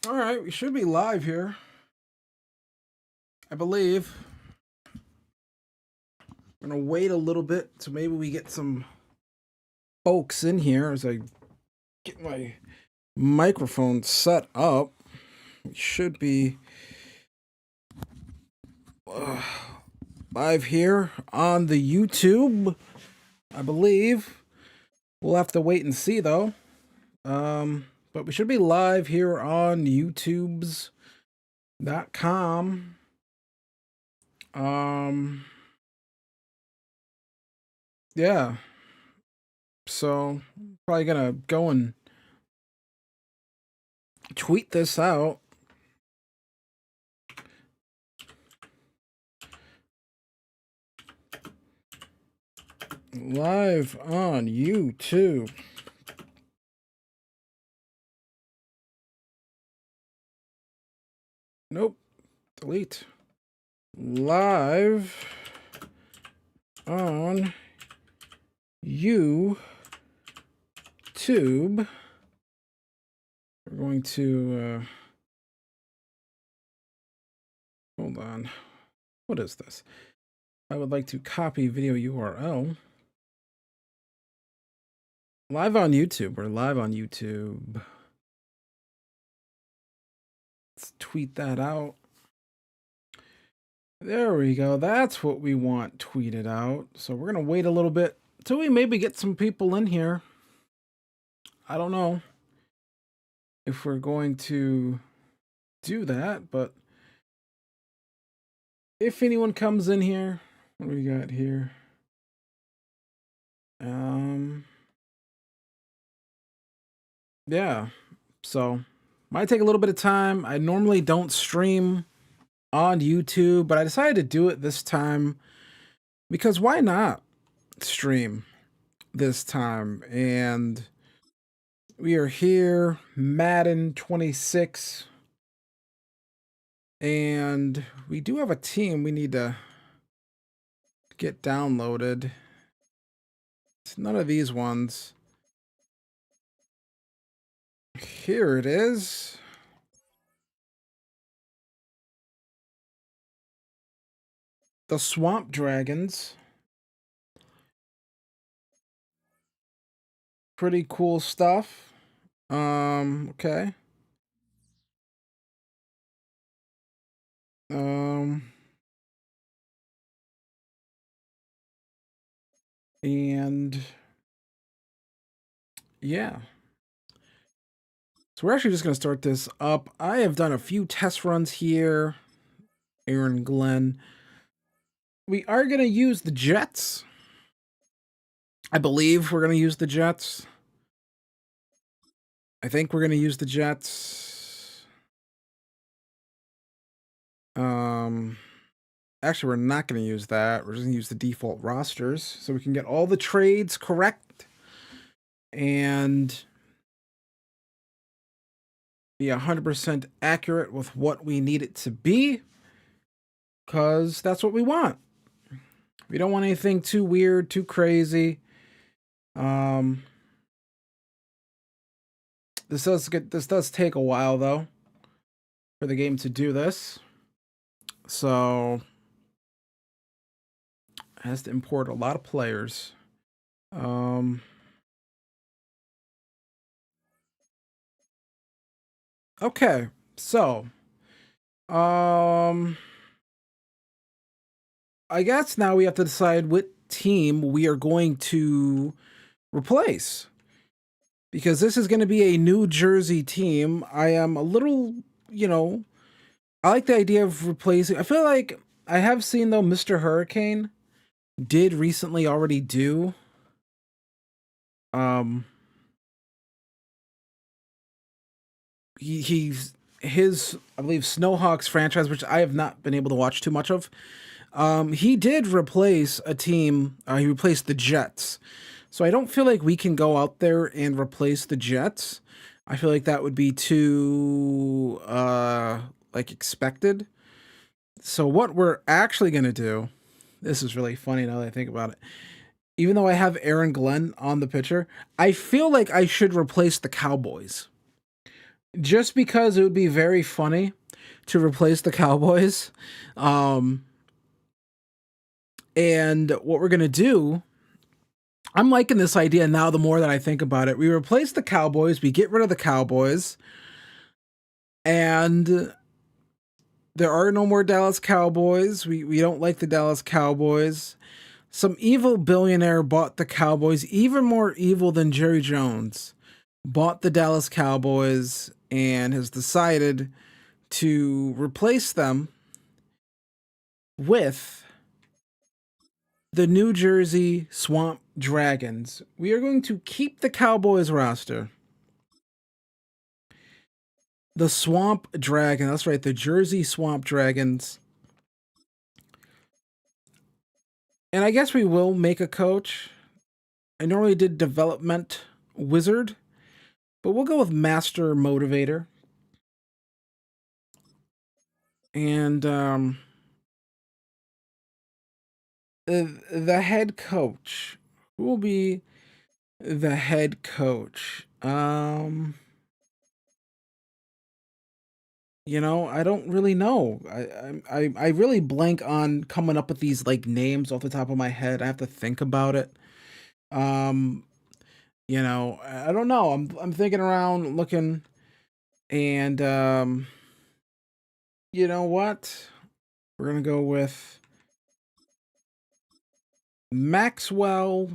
All right, we should be live here, I believe. I'm gonna wait a little bit so maybe we get some folks in here as I get my microphone set up. We should be uh, live here on the YouTube, I believe. We'll have to wait and see though. But we should be live here on YouTube's.com. Yeah. So probably gonna go and tweet this out. Live on YouTube. Nope. Delete. Live on YouTube. We're going to hold on. What is this? I would like to copy video URL. Live on YouTube. We're live on YouTube. Let's tweet that out. There we go. That's what we want tweeted out. So we're going to wait a little bit till we maybe get some people in here. I don't know if we're going to do that, but if anyone comes in here, what do we got here? Yeah, so might take a little bit of time. I normally don't stream on YouTube, but I decided to do it this time because why not stream this time? And we are here, Madden 26, and we do have a team we need to get downloaded. It's none of these ones. Here it is. The Swamp Dragons. Pretty cool stuff. Okay. And yeah. So we're actually just going to start this up. I have done a few test runs here. Aaron Glenn. We are going to use the Jets. I believe we're going to use the Jets. I think we're going to use the Jets. Actually, we're not going to use that. We're just going to use the default rosters so we can get all the trades correct and be 100% accurate with what we need it to be, because that's what we want. We don't want anything too weird, too crazy. This does take a while though for the game to do this, so it has to import a lot of players. Okay, so I guess now we have to decide what team we are going to replace, because this is going to be a New Jersey team. I am a little, I like the idea of replacing. I feel like I have seen though Mr. Hurricane did recently already do he's his, I believe, Snowhawks franchise, which I have not been able to watch too much of. He did replace a team. He replaced the Jets. So I don't feel like we can go out there and replace the Jets. I feel like that would be too expected. So what we're actually going to do, this is really funny now that I think about it. Even though I have Aaron Glenn on the picture, I feel like I should replace the Cowboys. just because it would be very funny to replace the Cowboys. Um, and what we're gonna do, I'm liking this idea now. The more that I think about it, we replace the Cowboys, we get rid of the Cowboys, and there are no more Dallas Cowboys. We don't like the Dallas Cowboys. Some evil billionaire bought the Cowboys, even more evil than Jerry Jones, bought the Dallas Cowboys and has decided to replace them with the New Jersey Swamp Dragons. We are going to keep the Cowboys roster. The Swamp Dragon, that's right, the Jersey Swamp Dragons. And I guess we will make a coach. I normally did development wizard, but we'll go with master motivator. And the head coach. Who will be the head coach? I don't really know. I really blank on coming up with these like names off the top of my head. I have to think about it. Um, I don't know. I'm thinking around, looking, and you know what? We're gonna go with Maxwell.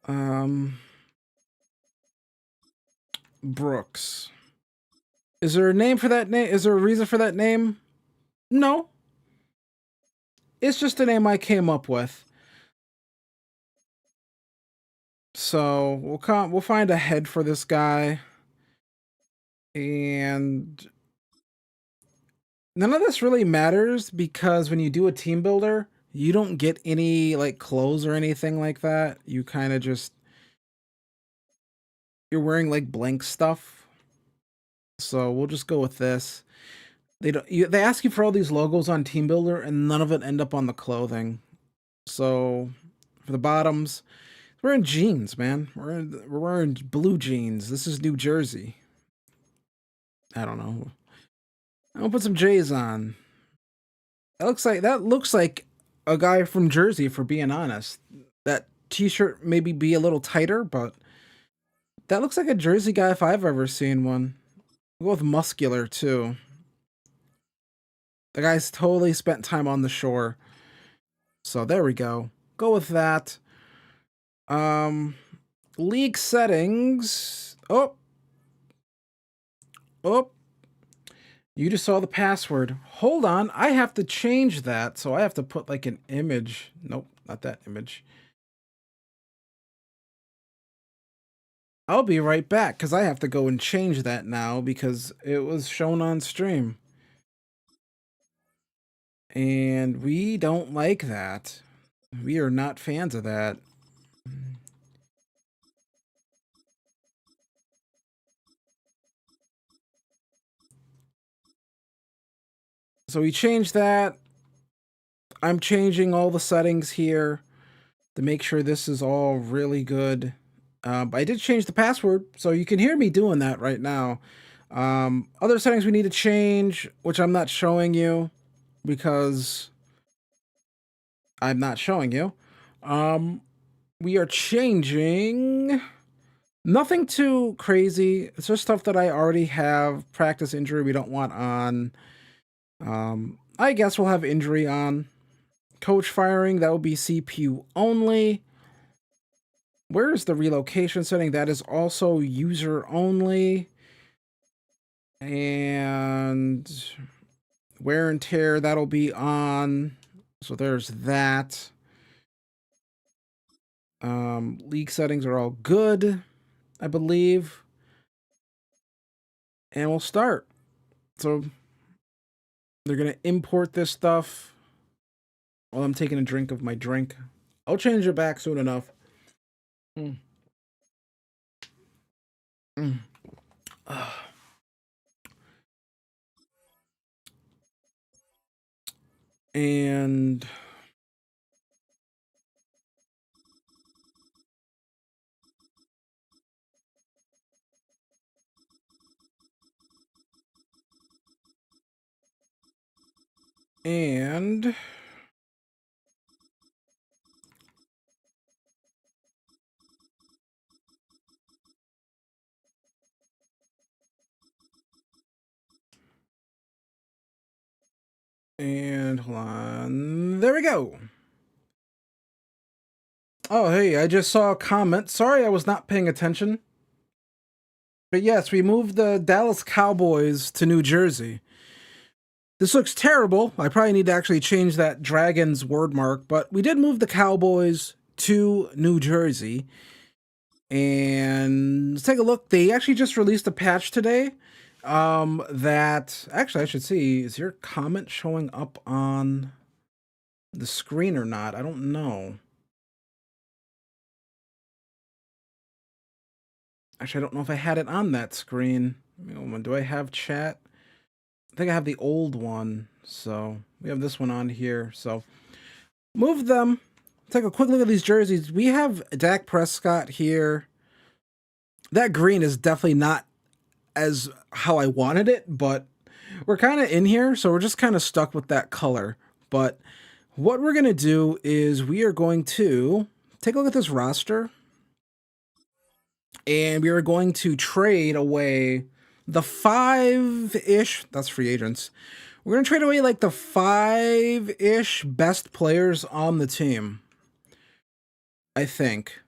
Um, Brooks. Is there a name for that name? Is there a reason for that name? No. It's just a name I came up with. So we'll find a head for this guy. And none of this really matters because when you do a team builder, you don't get any like clothes or anything like that. You kind of just you're wearing like blank stuff. So we'll just go with this. They ask you for all these logos on team builder and none of it end up on the clothing. So for the bottoms, we're in jeans, man. We're wearing blue jeans. This is New Jersey. I don't know. I'll put some J's on. That looks like a guy from Jersey, for being honest. That t-shirt maybe be a little tighter, but that looks like a Jersey guy if I've ever seen one. We'll go with muscular too. The guy's totally spent time on the shore. So there we go. Go with that. Um League settings. Oh, you just saw the password. Hold on, I have to change that. So I have to put like an image. Nope, not that image. I'll be right back because I have to go and change that now because it was shown on stream. And we don't like that. We are not fans of that. So we changed that. I'm changing all the settings here to make sure this is all really good. But I did change the password, so you can hear me doing that right now. Other settings we need to change, which I'm not showing you because I'm not showing you. We are changing nothing too crazy. It's just stuff that I already have. Practice injury we don't want on. I guess we'll have injury on. Coach firing, that will be CPU only. Where is the relocation setting? That is also user only. And wear and tear, that'll be on. So there's that. League settings are all good, I believe. And we'll start. So they're going to import this stuff while I'm taking a drink of my drink. I'll change it back soon enough. Mm. Mm. And And hold on. There we go. Oh, hey, I just saw a comment. Sorry, I was not paying attention. But yes, we moved the Dallas Cowboys to New Jersey. This looks terrible. I probably need to actually change that Dragons word mark, but we did move the Cowboys to New Jersey. And let's take a look. They actually just released a patch today. That actually I should see. Is your comment showing up on the screen or not? I don't know. Actually, I don't know if I had it on that screen. Do I have chat? I think I have the old one. So we have this one on here. So move them. Take a quick look at these jerseys. We have Dak Prescott here. That green is definitely not as how I wanted it, but we're kind of in here, so we're just kind of stuck with that color. But what we're going to do is we are going to take a look at this roster, and we are going to trade away the 5-ish, that's free agents. We're going to trade away like the 5-ish best players on the team, I think,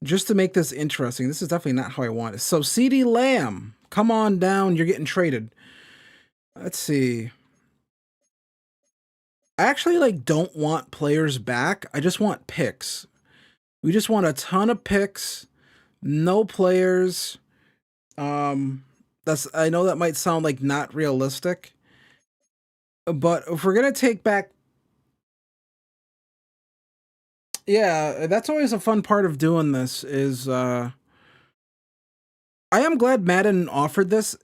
just to make this interesting. This is definitely not how I want it. So CeeDee Lamb, come on down. You're getting traded. Let's see. I actually don't want players back. I just want picks. We just want a ton of picks, no players. I know that might sound like not realistic, but if we're gonna take back, yeah, that's always a fun part of doing this. Is I am glad Madden offered this.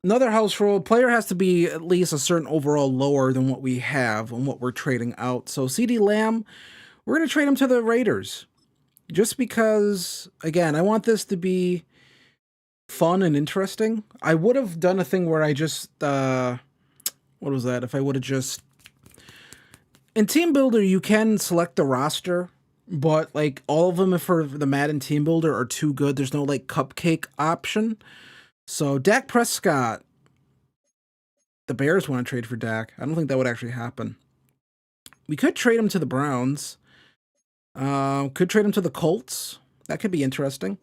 Another house rule: player has to be at least a certain overall lower than what we have and what we're trading out. So CeeDee Lamb, we're gonna trade him to the Raiders, just because. Again, I want this to be fun and interesting. I would have done a thing where I just what was that? If I would have just in Team Builder, you can select the roster, but all of them for the Madden Team Builder are too good. There's no cupcake option. So Dak Prescott, the Bears want to trade for Dak. I don't think that would actually happen. We could trade him to the Browns. Could trade him to the Colts. That could be interesting.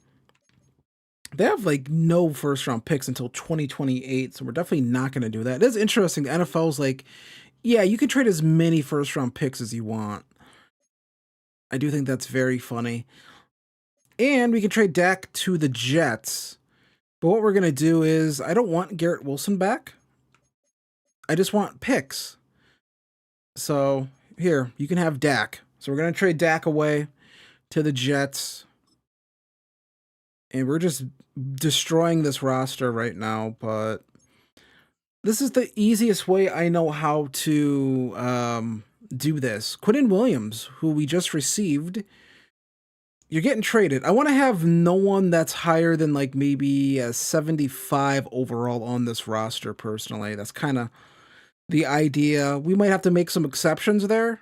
They have no first round picks until 2028, so we're definitely not going to do that. It is interesting. The NFL's yeah, you can trade as many first round picks as you want. I do think that's very funny. And we can trade Dak to the Jets. But what we're going to do is, I don't want Garrett Wilson back. I just want picks. So here, you can have Dak. So we're going to trade Dak away to the Jets. And we're just destroying this roster right now, but this is the easiest way I know how to do this. Quentin Williams, who we just received, you're getting traded. I want to have no one that's higher than maybe a 75 overall on this roster personally. That's kind of the idea. We might have to make some exceptions there,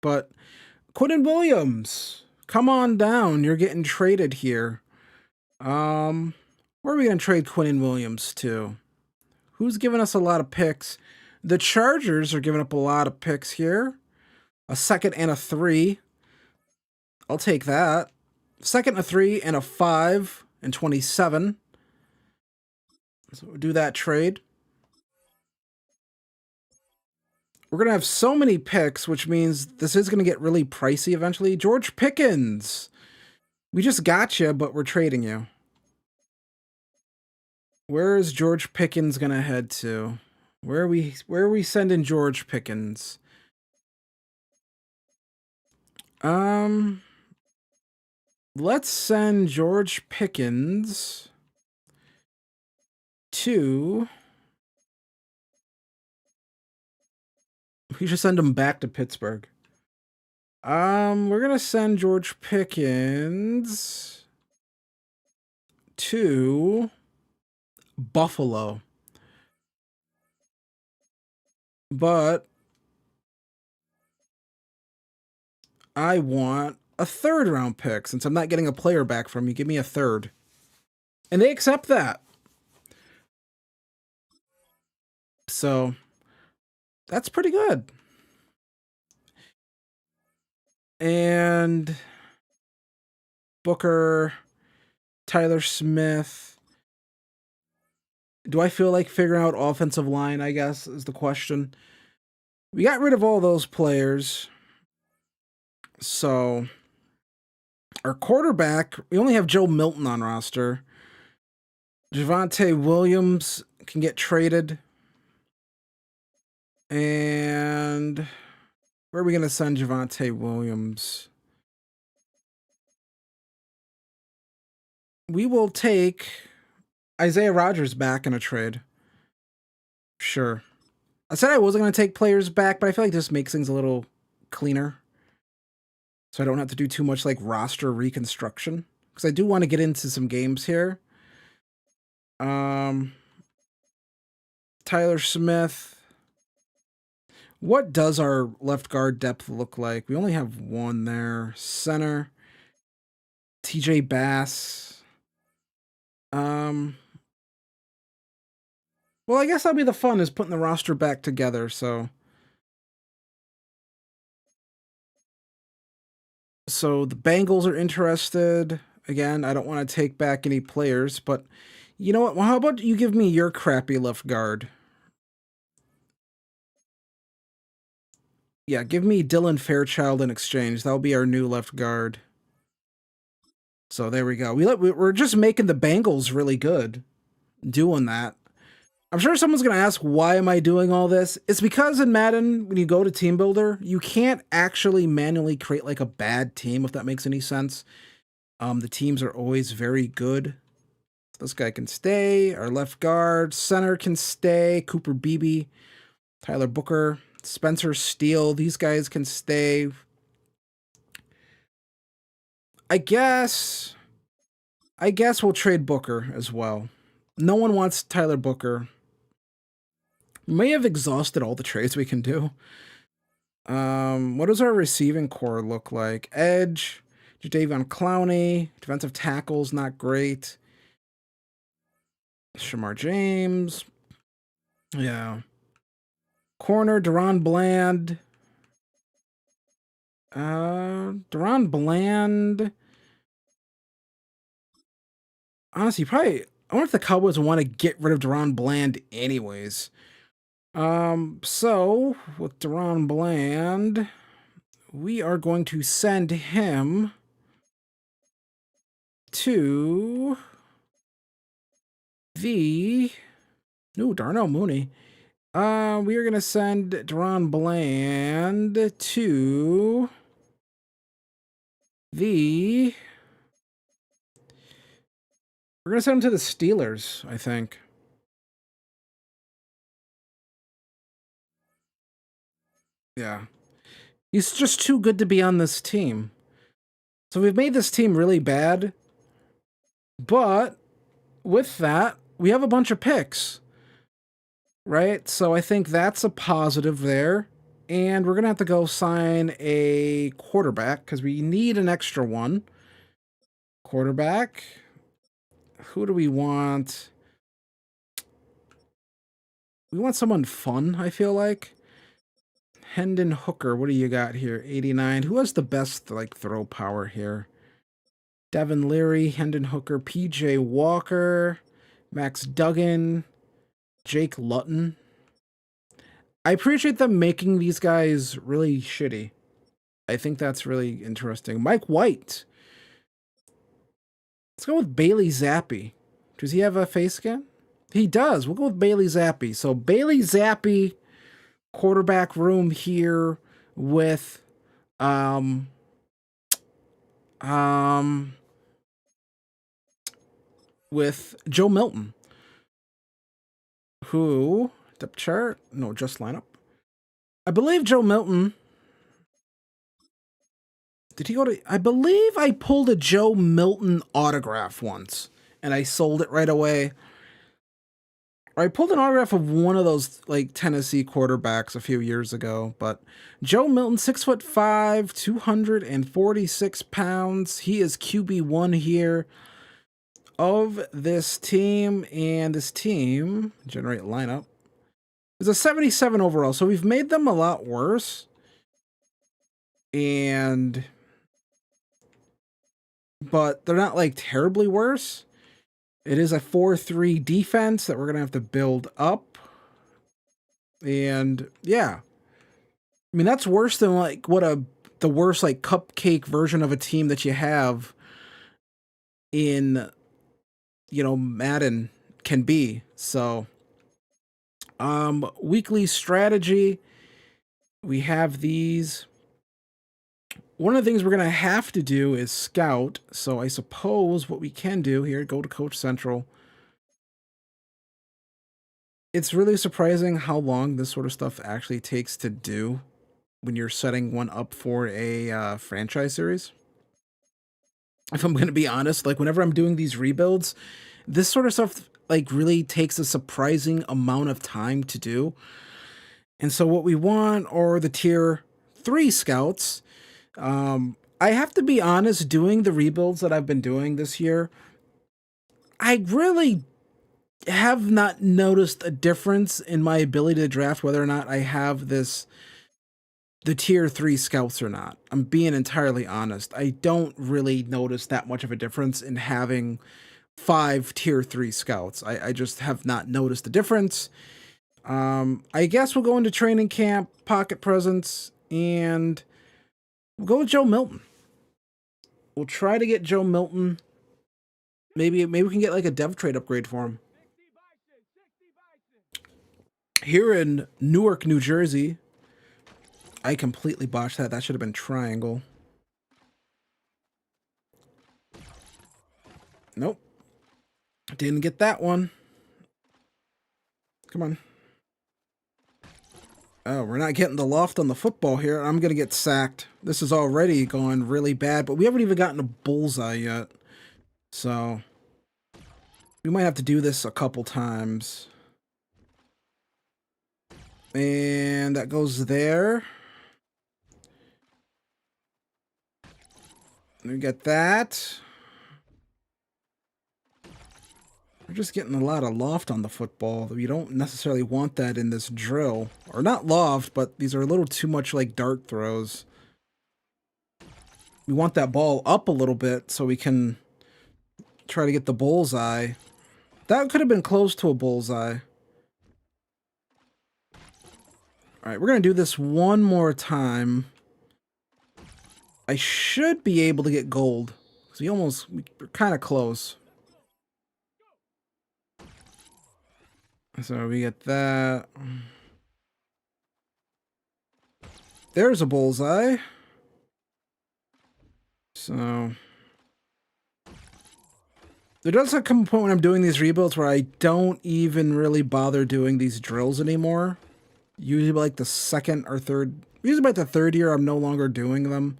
but Quentin Williams, come on down. You're getting traded here. Where are we going to trade Quentin Williams to? Who's giving us a lot of picks? The Chargers are giving up a lot of picks here. A second and a 3. I'll take that. Second, a 3, and a 5 and 27. So we'll do that trade. We're going to have so many picks, which means this is going to get really pricey eventually. George Pickens. We just got you, but we're trading you. Where is George Pickens going to head to? Where are we sending George Pickens? Let's send George Pickens to... We should send him back to Pittsburgh. We're gonna send George Pickens to Buffalo. but I want a third round pick since I'm not getting a player back from you. Give me a third. And they accept that. So that's pretty good. And Booker, Tyler Smith. Do I feel like figuring out offensive line, I guess, is the question. We got rid of all those players. So our quarterback, we only have Joe Milton on roster. Javonte Williams can get traded. And where are we going to send Javonte Williams? We will take Isaiah Rodgers back in a trade. Sure. I said I wasn't going to take players back, but I feel like this makes things a little cleaner. So I don't have to do too much like roster reconstruction. Because I do want to get into some games here. Tyler Smith. What does our left guard depth look like? We only have one there. Center. TJ Bass. Well, I guess that'll be the fun, is putting the roster back together, so the Bengals are interested. Again, I don't want to take back any players, but you know what? Well, how about you give me your crappy left guard? Yeah, give me Dylan Fairchild in exchange. That'll be our new left guard. So there we go. We're just making the Bengals really good doing that. I'm sure someone's going to ask, why am I doing all this? It's because in Madden, when you go to Team Builder, you can't actually manually create like a bad team, if that makes any sense. The teams are always very good. This guy can stay. Our left guard. Center can stay. Cooper Beebe. Tyler Booker. Spencer Steele. These guys can stay. I guess we'll trade Booker as well. No one wants Tyler Booker. We may have exhausted all the trades we can do. What does our receiving core look like? Edge, Jadeveon Clowney, defensive tackles, not great. Shamar James. Yeah. Corner, Deron Bland. Deron Bland. Honestly, probably, I wonder if the Cowboys want to get rid of Deron Bland anyways. So with Deron Bland, we are going to send him to the Darnell Mooney. We are going to send Deron Bland to the... We're going to send him to the Steelers, I think. Yeah. He's just too good to be on this team. So we've made this team really bad. But with that, we have a bunch of picks. Right? So I think that's a positive there. And we're going to have to go sign a quarterback because we need an extra one. Quarterback. Who do we want? We want someone fun, I feel like. Hendon Hooker, what do you got here? 89. Who has the best like throw power here? Devin Leary, Hendon Hooker, PJ Walker, Max Duggan, Jake Luton. I appreciate them making these guys really shitty. I think that's really interesting. Mike White. Let's go with Bailey Zappi. Does he have a face scan? He does. We'll go with Bailey Zappi. So Bailey Zappi, quarterback room here with with Joe Milton, who depth chart? No, just lineup. I believe Joe Milton. Did he go to? I believe I pulled a Joe Milton autograph once, and I sold it right away. I pulled an autograph of one of those like Tennessee quarterbacks a few years ago, but Joe Milton, 6'5", 246 pounds. He is QB1 here of this team, and this team, generate lineup, is a 77 overall. So we've made them a lot worse. But they're not like terribly worse. It is a 4-3 defense that we're going to have to build up. And yeah, I mean, that's worse than like the worst like cupcake version of a team that you have in, Madden can be. So, weekly strategy, we have these. One of the things we're going to have to do is scout. So I suppose what we can do here, go to Coach Central. It's really surprising how long this sort of stuff actually takes to do when you're setting one up for a franchise series. If I'm going to be honest, like whenever I'm doing these rebuilds, this sort of stuff like really takes a surprising amount of time to do. And so what we want are the tier 3 scouts. I have to be honest, doing the rebuilds that I've been doing this year, I really have not noticed a difference in my ability to draft whether or not I have the tier 3 scouts or not. I'm being entirely honest. I don't really notice that much of a difference in having 5 tier 3 scouts. I just have not noticed the difference. I guess we'll go into training camp, pocket presence, and we'll go with Joe Milton. We'll try to get Joe Milton. Maybe we can get like a dev trade upgrade for him. Here in Newark, New Jersey. I completely botched that. That should have been triangle. Nope. Didn't get that one. Come on. Oh, we're not getting the loft on the football here. I'm going to get sacked. This is already going really bad, but we haven't even gotten a bullseye yet. So, we might have to do this a couple times. And that goes there. We get that. We're just getting a lot of loft on the football. We don't necessarily want that in this drill. Or not loft, but these are a little too much like dart throws. We want that ball up a little bit so we can try to get the bullseye. That could have been close to a bullseye. Alright, we're going to do this one more time. I should be able to get gold. So we're kind of close. So we get that. There's a bullseye. So there does come a point when I'm doing these rebuilds where I don't even really bother doing these drills anymore. Usually by like the second or third, usually by the third year, I'm no longer doing them.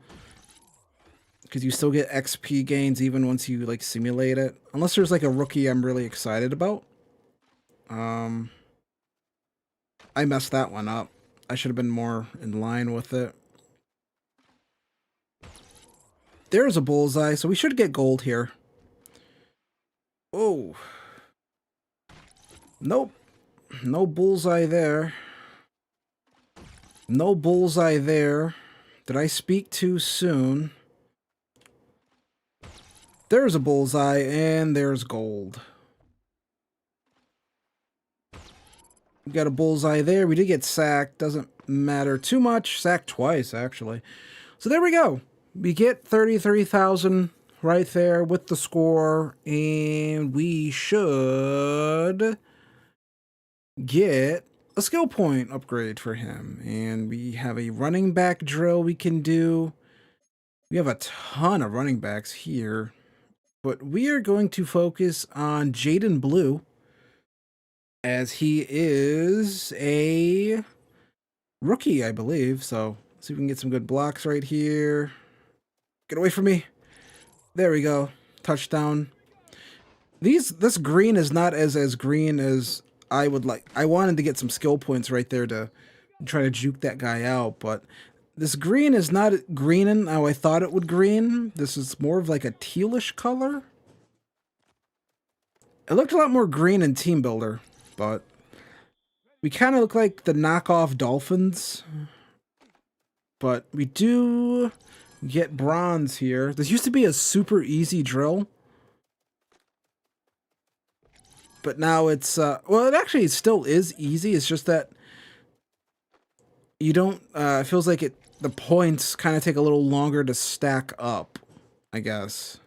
Because you still get XP gains even once you like simulate it. Unless there's like a rookie I'm really excited about. I messed that one up. I should have been more in line with it. There's a bullseye, so we should get gold here. Oh. Nope. No bullseye there. No bullseye there. Did I speak too soon? There's a bullseye, and there's gold. We got a bullseye there. We did get sacked. Doesn't matter too much. Sacked twice, actually. So there we go. We get 33,000 right there with the score, and we should get a skill point upgrade for him. And we have a running back drill we can do. We have a ton of running backs here, but we are going to focus on Jaden Blue, as he is a rookie, I believe. So let's see if we can get some good blocks right here. Get away from me. There we go. Touchdown. This green is not as green as I wanted to get some skill points right there to try to juke that guy out, but this green is not greening how I thought it would green. This is more of like a tealish color. It looked a lot more green in Team Builder, but we kind of look like the knockoff Dolphins. But we do get bronze here. This used to be a super easy drill. But now it's, well, it actually still is easy. It's just that you don't, it feels like the points kind of take a little longer to stack up, I guess.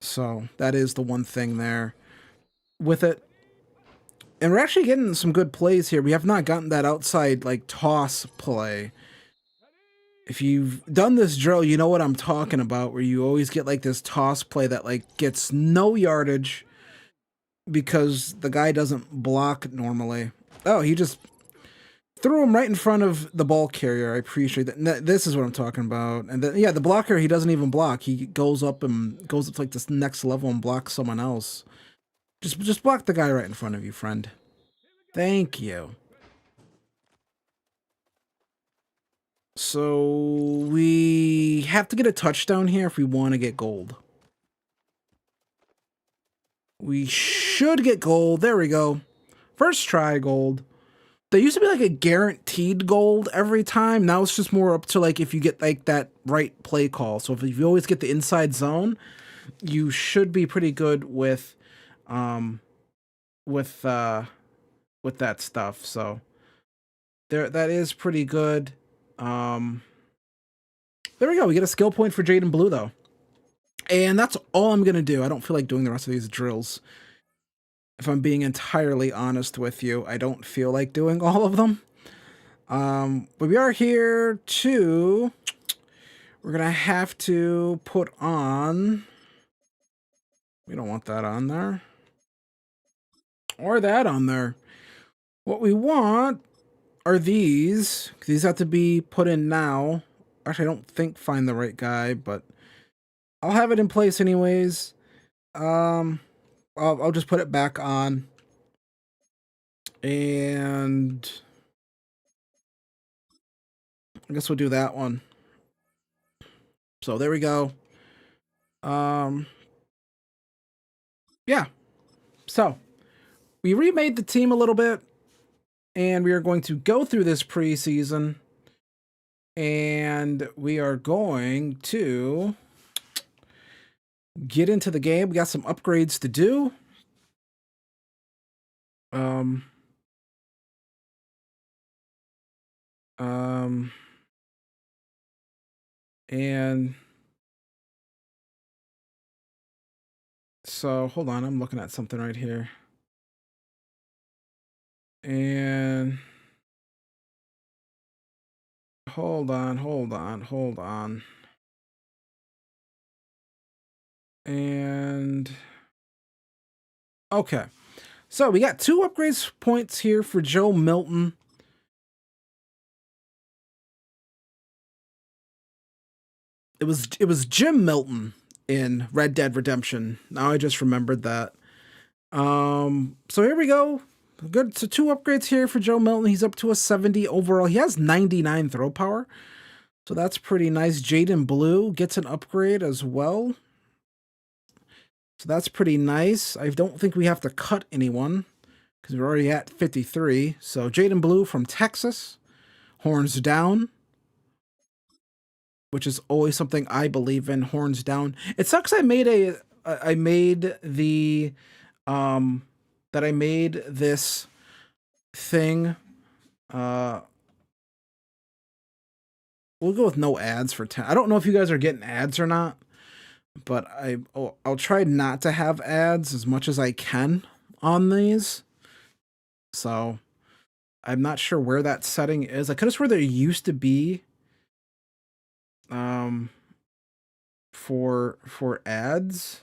So that is the one thing there with it. And we're actually getting some good plays here. We have not gotten that outside, like, toss play. If you've done this drill, you know what I'm talking about, where you always get, like, this toss play that, like, gets no yardage because the guy doesn't block normally. Oh, he just threw him right in front of the ball carrier. I appreciate that. This is what I'm talking about. And then, yeah, the blocker, he doesn't even block. He goes up to, like, this next level and blocks someone else. Just block the guy right in front of you, friend. Thank you. So we have to get a touchdown here if we want to get gold. We should get gold. There we go. First try gold. There used to be like a guaranteed gold every time. Now it's just more up to like if you get like that right play call. So if you always get the inside zone, you should be pretty good with that stuff. So that is pretty good. There we go. We get a skill point for Jaden Blue though. And that's all I'm going to do. I don't feel like doing the rest of these drills. If I'm being entirely honest with you, I don't feel like doing all of them. But we are here to... We're going to have to put on... We don't want that on there. Or that on there. What we want are these. These have to be put in now. Actually, I don't think find the right guy, but I'll have it in place anyways. I'll just put it back on. And I guess we'll do that one. So there we go. Yeah. So we remade the team a little bit, and we are going to go through this preseason, and we are going to get into the game. We got some upgrades to do. And so hold on, I'm looking at something right here. And hold on. And okay. So we got 2 upgrades points here for Joe Milton. It was Jim Milton in Red Dead Redemption. Now I just remembered that. So here we go. Good. So 2 upgrades here for Joe Milton. He's up to a 70 overall. He has 99 throw power. So that's pretty nice. Jaden Blue gets an upgrade as well. So that's pretty nice. I don't think we have to cut anyone because we're already at 53. So Jaden Blue from Texas. Horns down. Which is always something I believe in. Horns down. It sucks I made this thing. We'll go with no ads for 10. I don't know if you guys are getting ads or not, but I'll try not to have ads as much as I can on these. So I'm not sure where that setting is. I could have swore there used to be for ads.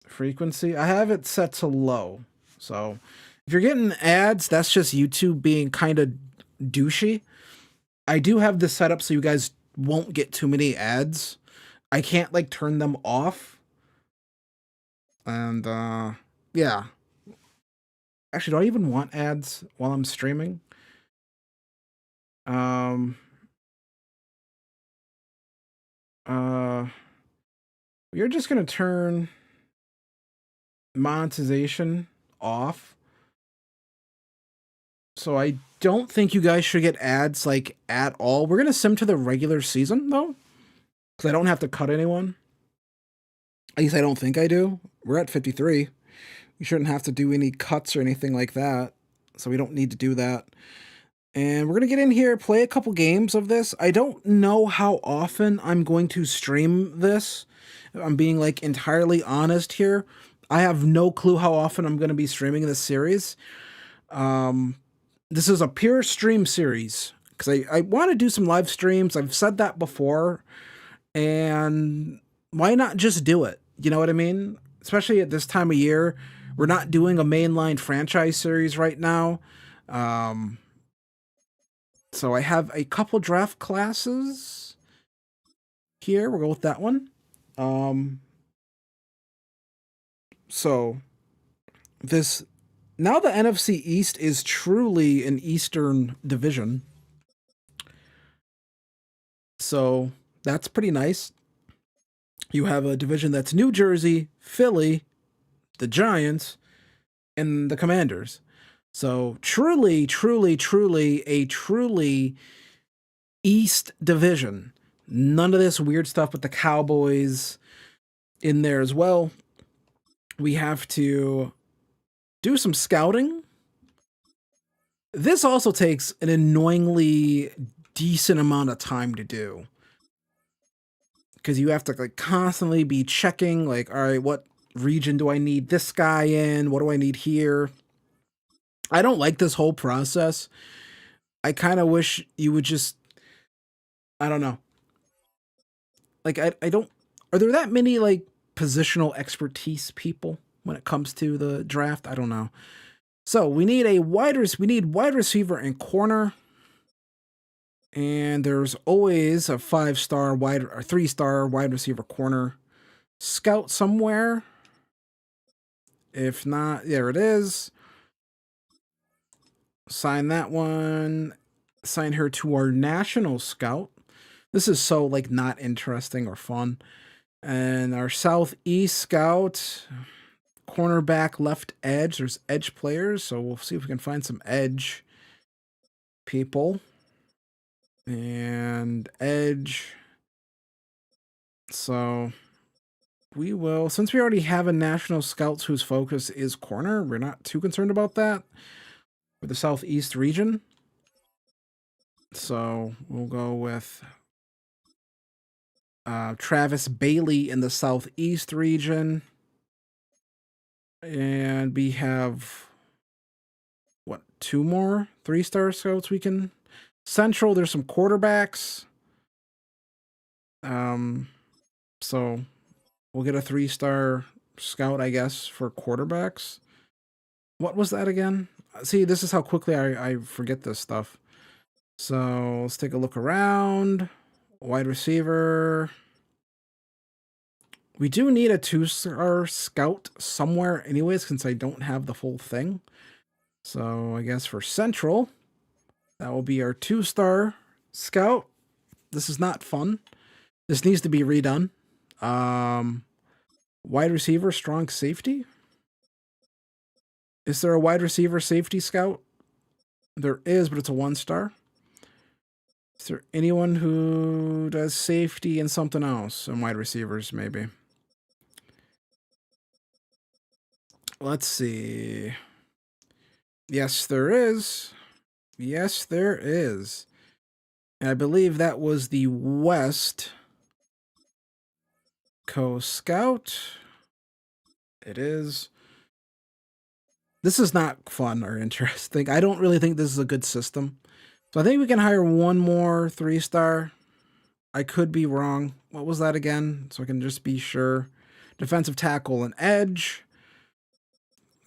Frequency. I have it set to low. So if you're getting ads, that's just YouTube being kind of douchey. I do have this set up so you guys won't get too many ads. I can't like turn them off. And yeah. Actually, do I even want ads while I'm streaming? Um uh you're just gonna turn monetization off. So I don't think you guys should get ads like at all. We're gonna sim to the regular season though, because I don't have to cut anyone. At least I don't think I do. We're at 53. We shouldn't have to do any cuts or anything like that. So we don't need to do that. And we're going to get in here, play a couple games of this. I don't know how often I'm going to stream this. I'm being like entirely honest here. I have no clue how often I'm going to be streaming this series. This is a pure stream series because I want to do some live streams. I've said that before. And why not just do it? You know what I mean? Especially at this time of year. We're not doing a mainline franchise series right now. So I have a couple draft classes here. We'll go with that one. So this now the NFC East is truly an Eastern division. So that's pretty nice. You have a division that's New Jersey, Philly, the Giants, and the Commanders. So truly, truly, truly a truly East division. None of this weird stuff with the Cowboys in there as well. We have to do some scouting. This also takes an annoyingly decent amount of time to do. Because you have to like constantly be checking, like, all right, what region do I need this guy in? What do I need here? I don't like this whole process. I kind of wish you would just, I don't know. Like, I don't, are there that many like positional expertise people when it comes to the draft? I don't know. So we need wide receiver and corner. And there's always a 5-star wide or 3-star wide receiver corner scout somewhere. If not, there it is. Sign that one. Sign her to our national scout. This is so like not interesting or fun. And our southeast scout, cornerback, left edge. There's edge players, so we'll see if we can find some edge people. And edge. So we will, since we already have a national scouts whose focus is corner, we're not too concerned about that for the southeast region. So we'll go with Travis Bailey in the southeast region. And we have, what, 2 more 3-star scouts we can. Central, there's some quarterbacks. So we'll get a 3-star scout, I guess, for quarterbacks. What was that again? See, this is how quickly I forget this stuff. So let's take a look around. Wide receiver. We do need a 2-star scout somewhere anyways, since I don't have the full thing. So I guess for Central, that will be our 2-star scout. This is not fun. This needs to be redone. Wide receiver, strong safety. Is there a wide receiver safety scout? There is, but it's a 1-star. Is there anyone who does safety and something else? And wide receivers, maybe. Let's see. Yes, there is. Yes, there is. And I believe that was the West Coast Scout. It is. This is not fun or interesting. I don't really think this is a good system. So I think we can hire one more 3-star. I could be wrong. What was that again? So I can just be sure. Defensive tackle and edge.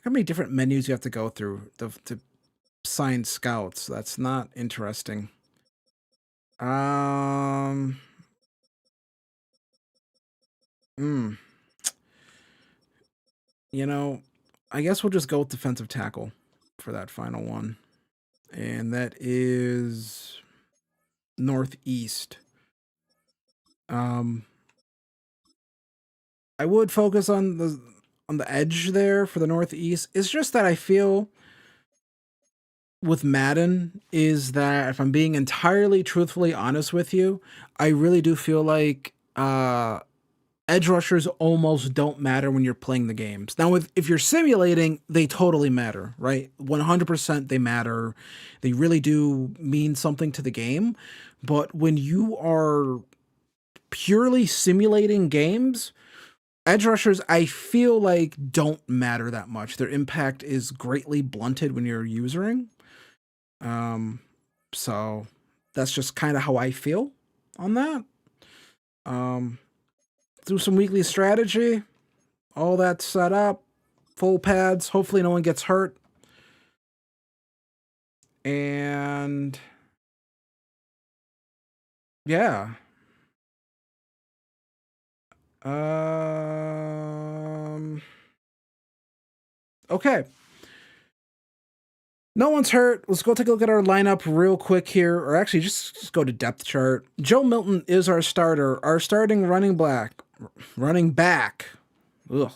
How many different menus you have to go through to sign scouts? That's not interesting. You know, I guess we'll just go with defensive tackle for that final one. And that is Northeast. Um, I would focus on the edge there for the Northeast. It's just that I feel with Madden is that if I'm being entirely truthfully honest with you, I really do feel like edge rushers almost don't matter when you're playing the games. Now, if you're simulating, they totally matter, right? 100% they matter. They really do mean something to the game. But when you are purely simulating games, edge rushers, I feel like don't matter that much. Their impact is greatly blunted when you're usering. So that's just kind of how I feel on that. Do some weekly strategy, all that set up, full pads. Hopefully, no one gets hurt. And yeah. Okay. No one's hurt. Let's go take a look at our lineup real quick here. Or actually, just go to depth chart. Joe Milton is our starter. Our starting running back ugh,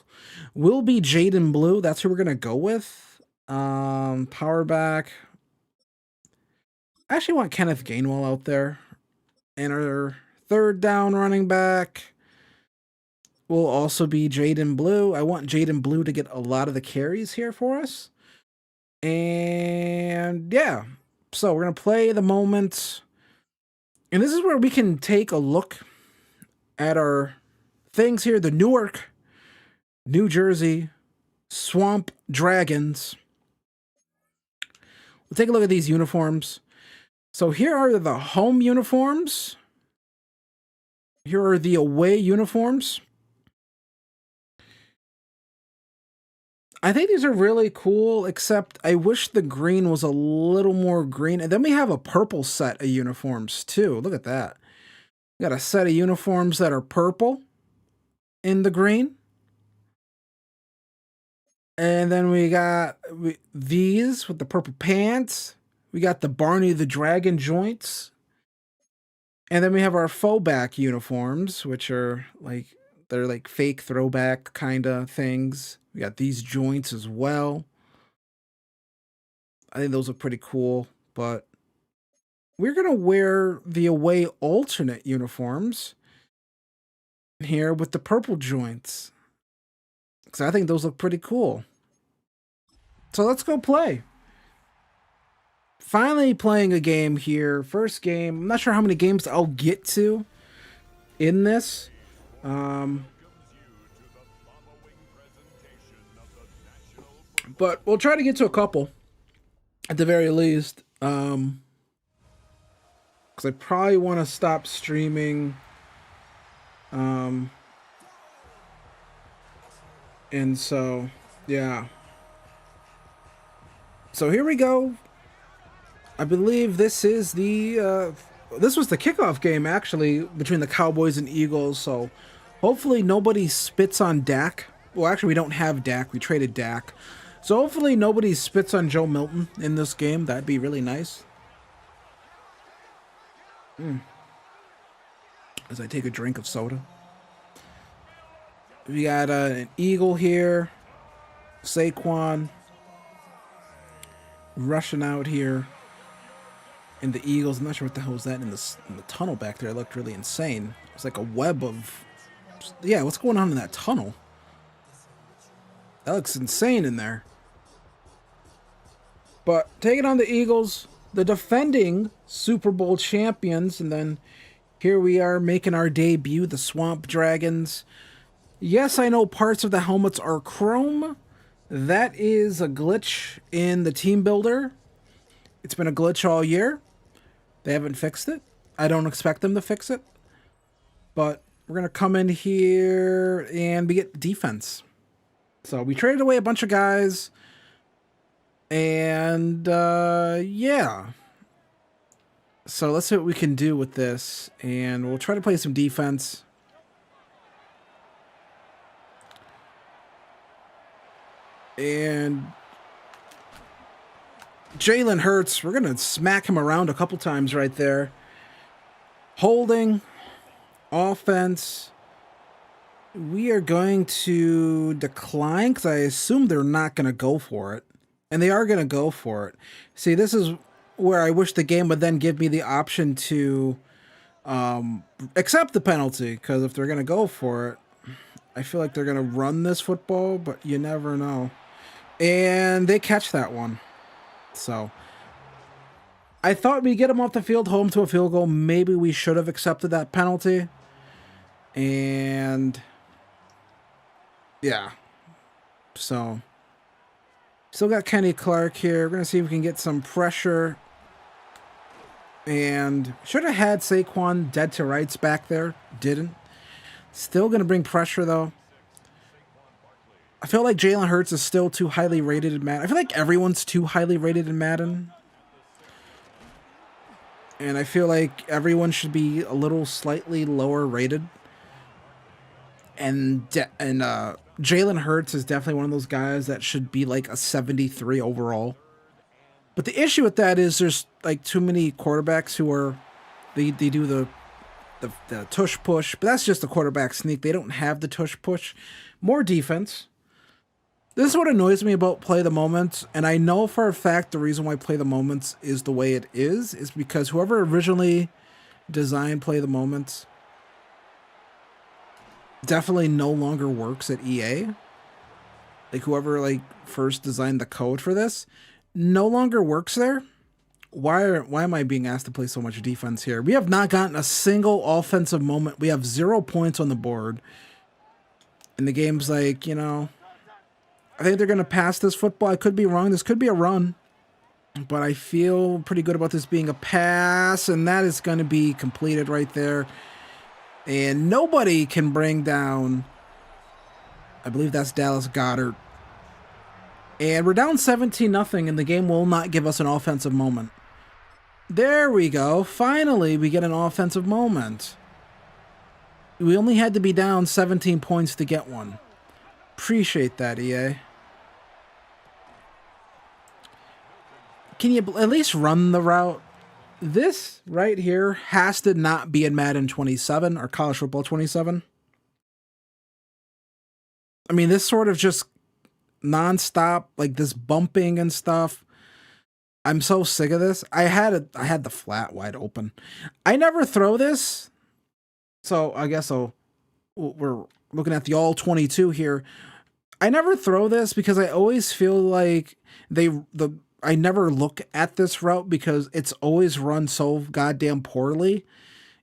will be Jaden Blue. That's who we're gonna go with. Power back. I actually want Kenneth Gainwell out there. And our third down running back will also be Jaden Blue. I want Jaden Blue to get a lot of the carries here for us. And yeah, so we're going to play the moment. And this is where we can take a look at our things here. The Newark, New Jersey Swamp Dragons. We'll take a look at these uniforms. So here are the home uniforms. Here are the away uniforms. I think these are really cool, except I wish the green was a little more green. And then we have a purple set of uniforms too. Look at that. We got a set of uniforms that are purple in the green. And then we got these with the purple pants. We got the Barney the Dragon joints. And then we have our faux back uniforms, which are like, they're like fake throwback kind of things. We got these joints as well. I think those are pretty cool, but we're going to wear the away alternate uniforms here with the purple joints, because I think those look pretty cool. So let's go play. Finally playing a game here. First game. I'm not sure how many games I'll get to in this. But we'll try to get to a couple at the very least. Because I probably want to stop streaming. And so, yeah. So here we go. I believe this is the this was the kickoff game actually between the Cowboys and Eagles. So hopefully nobody spits on Dak. Well, actually we don't have Dak. We traded Dak. So hopefully nobody spits on Joe Milton in this game. That'd be really nice. As I take a drink of soda. We got an Eagle here. Saquon rushing out here. And the Eagles, I'm not sure what the hell was that in the tunnel back there. It looked really insane. It's like a web of... Yeah, what's going on in that tunnel? That looks insane in there. But taking on the Eagles, the defending Super Bowl champions. And then here we are making our debut, the Swamp Dragons. Yes, I know parts of the helmets are chrome. That is a glitch in the team builder. It's been a glitch all year. They haven't fixed it. I don't expect them to fix it. But we're going to come in here and we get defense. So we traded away a bunch of guys. And yeah. So let's see what we can do with this. And we'll try to play some defense. And Jalen Hurts, we're going to smack him around a couple times right there. Holding, offense. We are going to decline because I assume they're not going to go for it. And they are going to go for it. See, this is where I wish the game would then give me the option to accept the penalty. Because if they're going to go for it, I feel like they're going to run this football, but you never know. And they catch that one. So I thought we'd get them off the field, home to a field goal. Maybe we should have accepted that penalty. And yeah. So still got Kenny Clark here. We're going to see if we can get some pressure. And should have had Saquon dead to rights back there. Didn't. Still going to bring pressure, though. I feel like Jalen Hurts is still too highly rated in Madden. I feel like everyone's too highly rated in Madden. And I feel like everyone should be a little slightly lower rated. And Jalen Hurts is definitely one of those guys that should be like a 73 overall. But the issue with that is there's like too many quarterbacks who are, they do the tush push, but that's just a quarterback sneak. They don't have the tush push. More defense. This is what annoys me about Play the Moments, and I know for a fact the reason why Play the Moments is the way it is because whoever originally designed Play the Moments definitely no longer works at EA. Like whoever like first designed the code for this no longer works there. Why am I being asked to play so much defense here? We have not gotten a single offensive moment. We have 0 points on the board. And the game's like, you know, I think they're going to pass this football. I could be wrong. This could be a run. But I feel pretty good about this being a pass. And that is going to be completed right there. And nobody can bring down, I believe that's Dallas Goedert. And we're down 17-0, and the game will not give us an offensive moment. There we go. Finally, we get an offensive moment. We only had to be down 17 points to get one. Appreciate that, EA. Can you at least run the route? This right here has to not be in Madden 27 or College Football 27. I mean, this sort of just nonstop, like this bumping and stuff. I'm so sick of this. I had the flat wide open. I never throw this. So I guess we're looking at the all 22 here. I never throw this because I always feel like I never look at this route because it's always run so goddamn poorly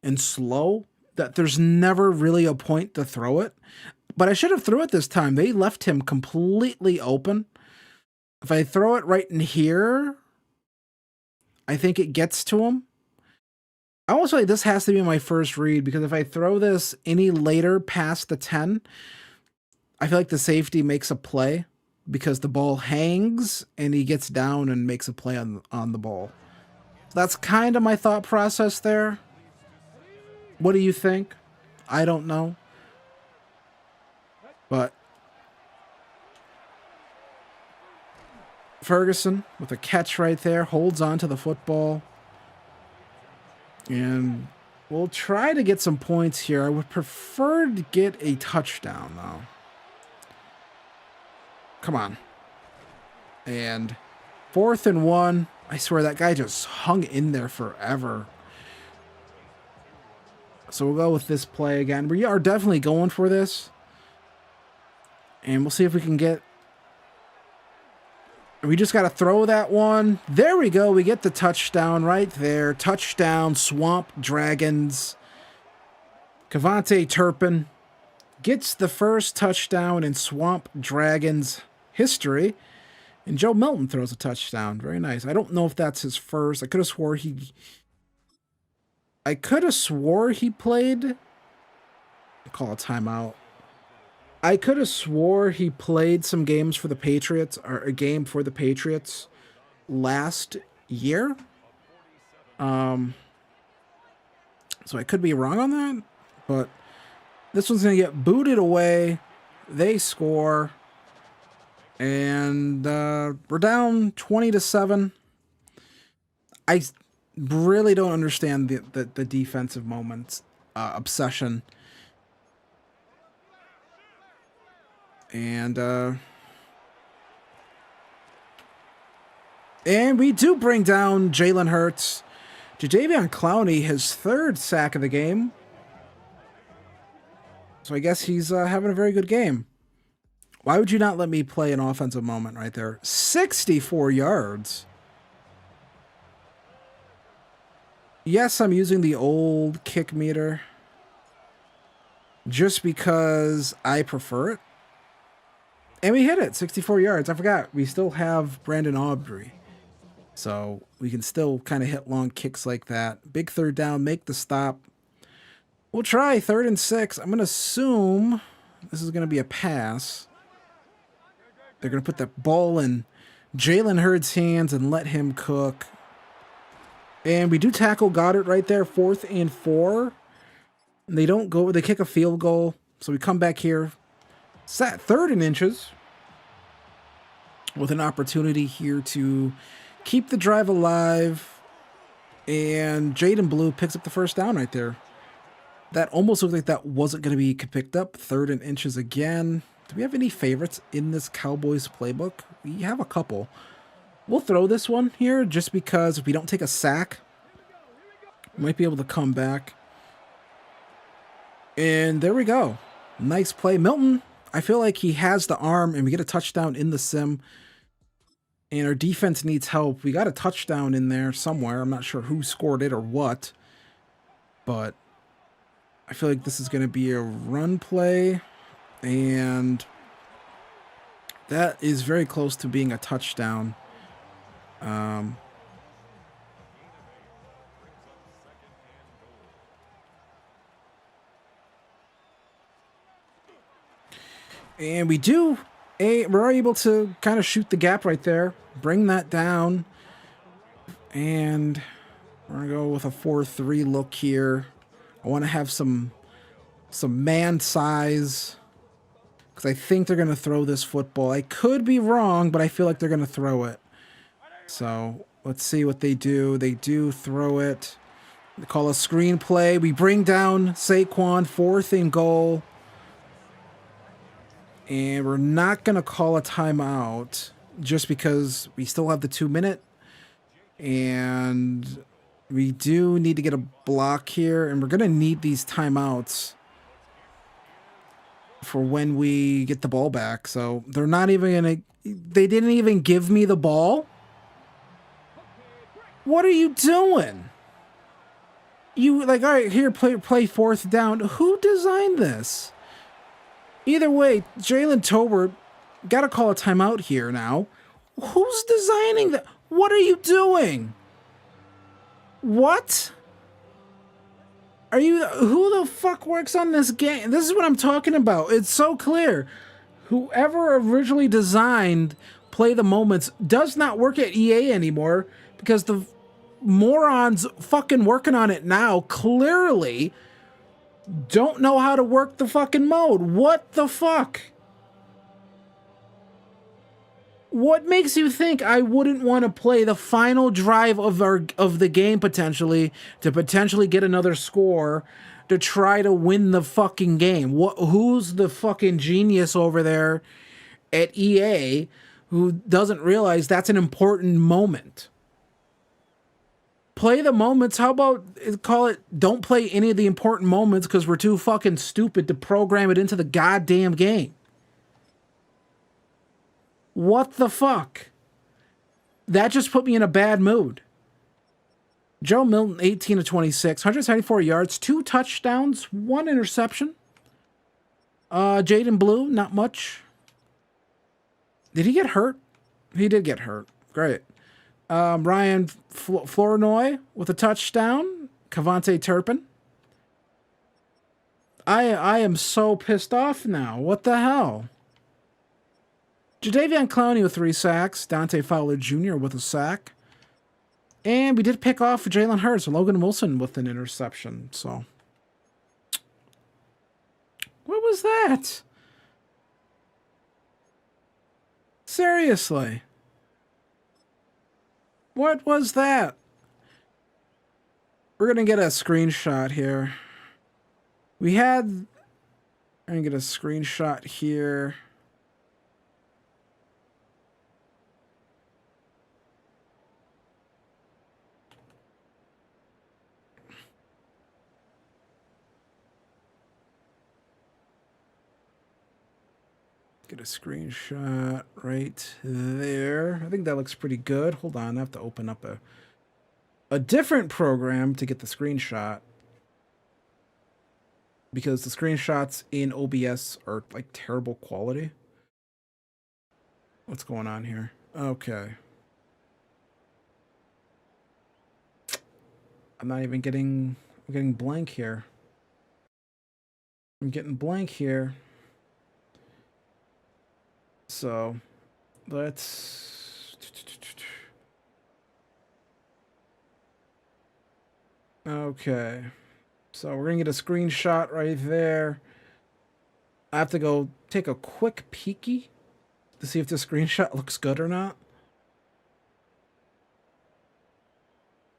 and slow that there's never really a point to throw it. But I should have threw it this time. They left him completely open. If I throw it right in here, I think it gets to him. I almost feel like this has to be my first read because if I throw this any later past the 10, I feel like the safety makes a play because the ball hangs and he gets down and makes a play on the ball. That's kind of my thought process there. What do you think? I don't know. But Ferguson with a catch right there, holds on to the football. And we'll try to get some points here. I would prefer to get a touchdown, though. Come on. And 4th and 1. I swear that guy just hung in there forever. So we'll go with this play again. We are definitely going for this. And we'll see if we can get... We just got to throw that one. There we go. We get the touchdown right there. Touchdown, Swamp Dragons. Kevontae Turpin gets the first touchdown in Swamp Dragons history. And Joe Milton throws a touchdown. Very nice. I don't know if that's his first. I could have swore he played... I'll call a timeout. I could have swore he played some games for the Patriots, or a game for the Patriots last year. So I could be wrong on that, but this one's going to get booted away. They score. And we're down 20-7. I really don't understand the defensive moments obsession. And we do bring down Jalen Hurts. Jadeveon Clowney, his third sack of the game. So I guess he's having a very good game. Why would you not let me play an offensive moment right there? 64 yards. Yes, I'm using the old kick meter just because I prefer it. And we hit it, 64 yards. I forgot, we still have Brandon Aubrey. So we can still kind of hit long kicks like that. Big third down, make the stop. We'll try 3rd and 6. I'm going to assume this is going to be a pass. They're going to put the ball in Jalen Hurts' hands and let him cook. And we do tackle Goddard right there, 4th and 4. And they don't go, they kick a field goal. So we come back here, 3rd and inches, with an opportunity here to keep the drive alive. And Jaden Blue picks up the first down right there. That almost looked like that wasn't going to be picked up. 3rd and inches again. Do we have any favorites in this Cowboys playbook? We have a couple. We'll throw this one here just because if we don't take a sack, we might be able to come back. And there we go. Nice play. Milton, I feel like he has the arm, and we get a touchdown in the sim. And our defense needs help. We got a touchdown in there somewhere. I'm not sure who scored it or what. But I feel like this is going to be a run play. And that is very close to being a touchdown. And we're able to kind of shoot the gap right there, bring that down. And we're going to go with a 4-3 look here. I want to have some man size, because I think they're going to throw this football. I could be wrong, but I feel like they're going to throw it. So let's see what they do. They do throw it. They call a screen play. We bring down Saquon, 4th and goal. And we're not going to call a timeout just because we still have the 2-minute. And we do need to get a block here. And we're going to need these timeouts for when we get the ball back. So they're not even going to... They didn't even give me the ball? What are you doing? You, like, all right, here, play 4th down. Who designed this? Either way, Jalen Tolbert got to call a timeout here now. Who's designing that? What are you doing? What? Are you... Who the fuck works on this game? This is what I'm talking about. It's so clear. Whoever originally designed Play the Moments does not work at EA anymore because the morons fucking working on it now clearly don't know how to work the fucking mode. What the fuck? What makes you think I wouldn't want to play the final drive of the game potentially to potentially get another score to try to win the fucking game? Who's the fucking genius over there at EA who doesn't realize that's an important moment? Play the moments. How about call it don't play any of the important moments because we're too fucking stupid to program it into the goddamn game. What the fuck? That just put me in a bad mood. Joe Milton, 18 of 26, 174 yards, 2 touchdowns, 1 interception. Jaden Blue, not much. Did he get hurt? He did get hurt. Great. Ryan Flournoy with a touchdown. Cavante Turpin. I am so pissed off now. What the hell? Jadeveon Clowney with 3 sacks. Dante Fowler Jr. with a sack. And we did pick off Jalen Hurts. Logan Wilson with an interception. So, what was that? Seriously. What was that? We're going to get a screenshot here. We're going to get a screenshot here. Get a screenshot right there. I think that looks pretty good. Hold on, I have to open up a different program to get the screenshot, because the screenshots in OBS are like terrible quality. What's going on here? Okay. I'm not even getting... I'm getting blank here. I'm getting blank here. So, let's... Okay. So we're going to get a screenshot right there. I have to go take a quick peeky to see if the screenshot looks good or not.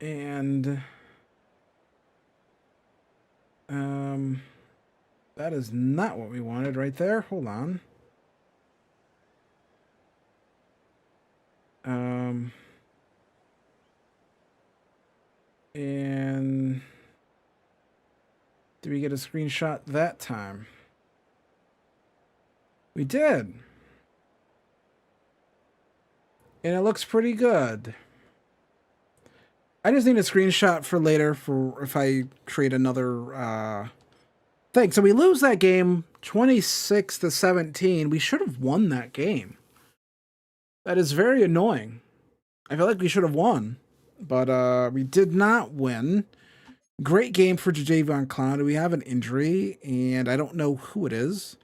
And... that is not what we wanted right there. Hold on. And did we get a screenshot that time? We did. And it looks pretty good. I just need a screenshot for later for if I create another thing. So we lose that game 26-17. We should have won that game. That is very annoying. I feel like we should have won, but we did not win. Great game for Jadavion Clown. We have an injury, and I don't know who it is.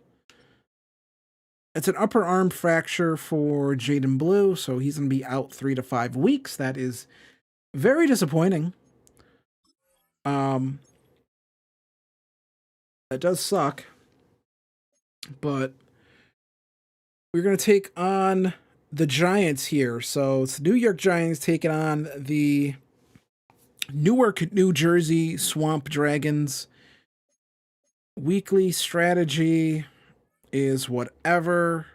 It's an upper arm fracture for Jaden Blue, so he's going to be out 3 to 5 weeks. That is very disappointing. That does suck. But we're going to take on the Giants here. So it's the New York Giants taking on the Newark, New Jersey Swamp Dragons. Weekly strategy is whatever.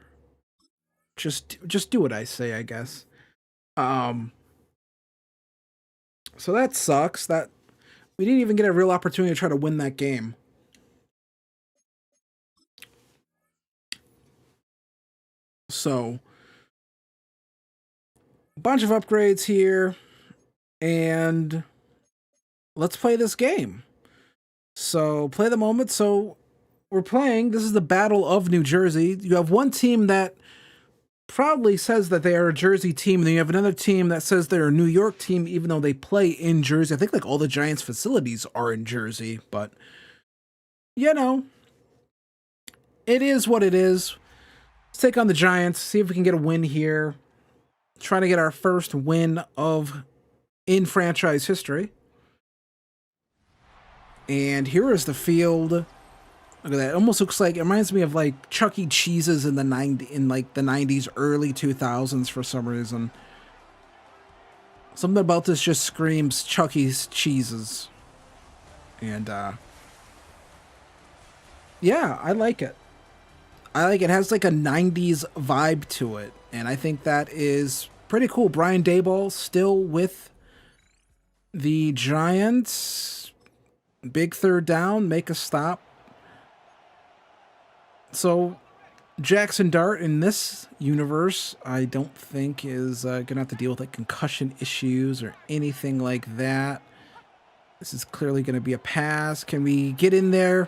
Just do what I say, I guess. So that sucks. That we didn't even get a real opportunity to try to win that game. So, a bunch of upgrades here, and let's play this game. So, play the moment. So, we're playing. This is the Battle of New Jersey. You have one team that proudly says that they are a Jersey team, and then you have another team that says they're a New York team, even though they play in Jersey. I think like all the Giants facilities are in Jersey, but you know, it is what it is. Let's take on the Giants, see if we can get a win here. Trying to get our first win in franchise history. And here is the field. Look at that. It almost looks like, it reminds me of like Chuck E. Cheese's in the 90s, early 2000s for some reason. Something about this just screams Chuck E.'s Cheese's. And yeah, I like it. It has like a 90s vibe to it, and I think that is pretty cool. Brian Daboll still with the Giants. Big third down, make a stop. So Jackson Dart in this universe, I don't think is going to have to deal with like concussion issues or anything like that. This is clearly going to be a pass. Can we get in there,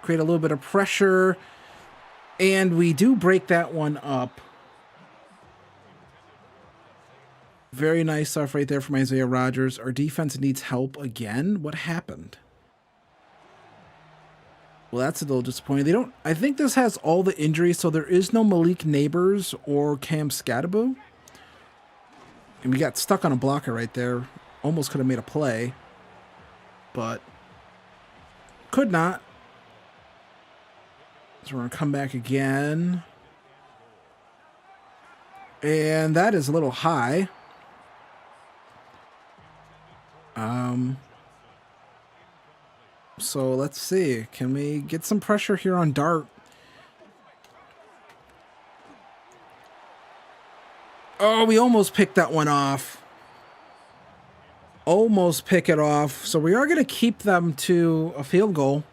create a little bit of pressure? And we do break that one up. Very nice stuff right there from Isaiah Rodgers. Our defense needs help again. What happened? Well, that's a little disappointing. I think this has all the injuries, so there is no Malik Neighbors or Cam Scadaboo. And we got stuck on a blocker right there. Almost could have made a play, but could not. So we're going to come back again. And that is a little high. So let's see. Can we get some pressure here on Dart? Oh, we almost picked that one off. Almost pick it off. So we are going to keep them to a field goal.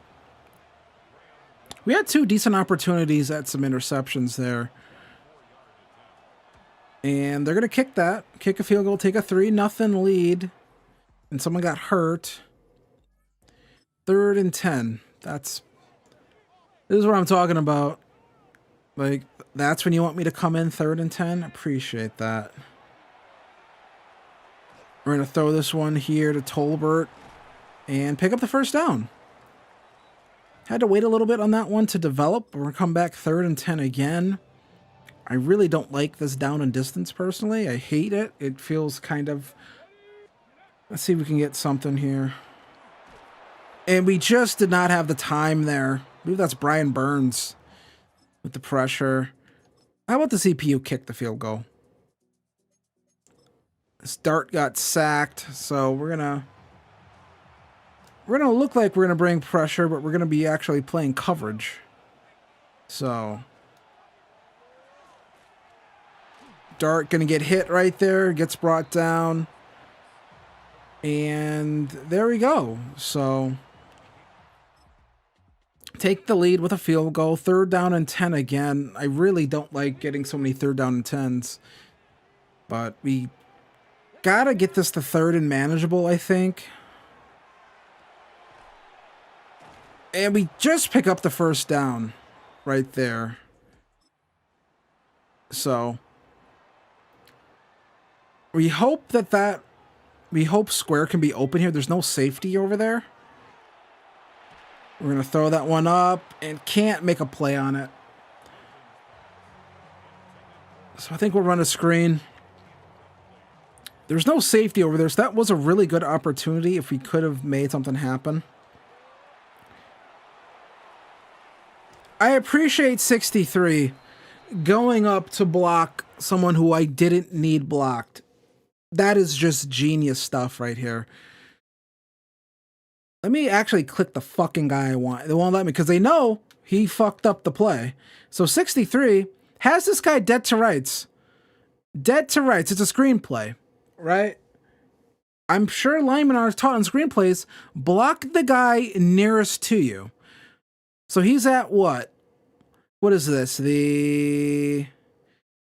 We had 2 decent opportunities at some interceptions there. And they're going to kick that. Kick a field goal, take a 3-0 lead. And someone got hurt. 3rd and 10. This is what I'm talking about. Like, that's when you want me to come in, 3rd and 10? Appreciate that. We're going to throw this one here to Tolbert and pick up the first down. Had to wait a little bit on that one to develop. We're going to come back 3rd and 10 again. I really don't like this down and distance personally. I hate it. It feels kind of... Let's see if we can get something here. And we just did not have the time there. I believe that's Brian Burns with the pressure. How about the CPU kick the field goal? Dart got sacked, so we're gonna look like we're gonna bring pressure, but we're gonna be actually playing coverage. So Dart gonna get hit right there, gets brought down, and there we go. So take the lead with a field goal, 3rd down and 10 again. I really don't like getting so many 3rd down and 10s, but we gotta get this to 3rd and manageable, I think. And we just pick up the first down right there. So we hope we hope square can be open here. There's no safety over there. We're going to throw that one up and can't make a play on it. So I think we'll run a screen. There's no safety over there, so that was a really good opportunity if we could have made something happen. I appreciate 63 going up to block someone who I didn't need blocked. That is just genius stuff right here. Let me actually click the fucking guy I want. They won't let me because they know he fucked up the play. So 63 has this guy dead to rights. Dead to rights. It's a screenplay, right? I'm sure linemen are taught in screenplays, block the guy nearest to you. So he's at what? What is this?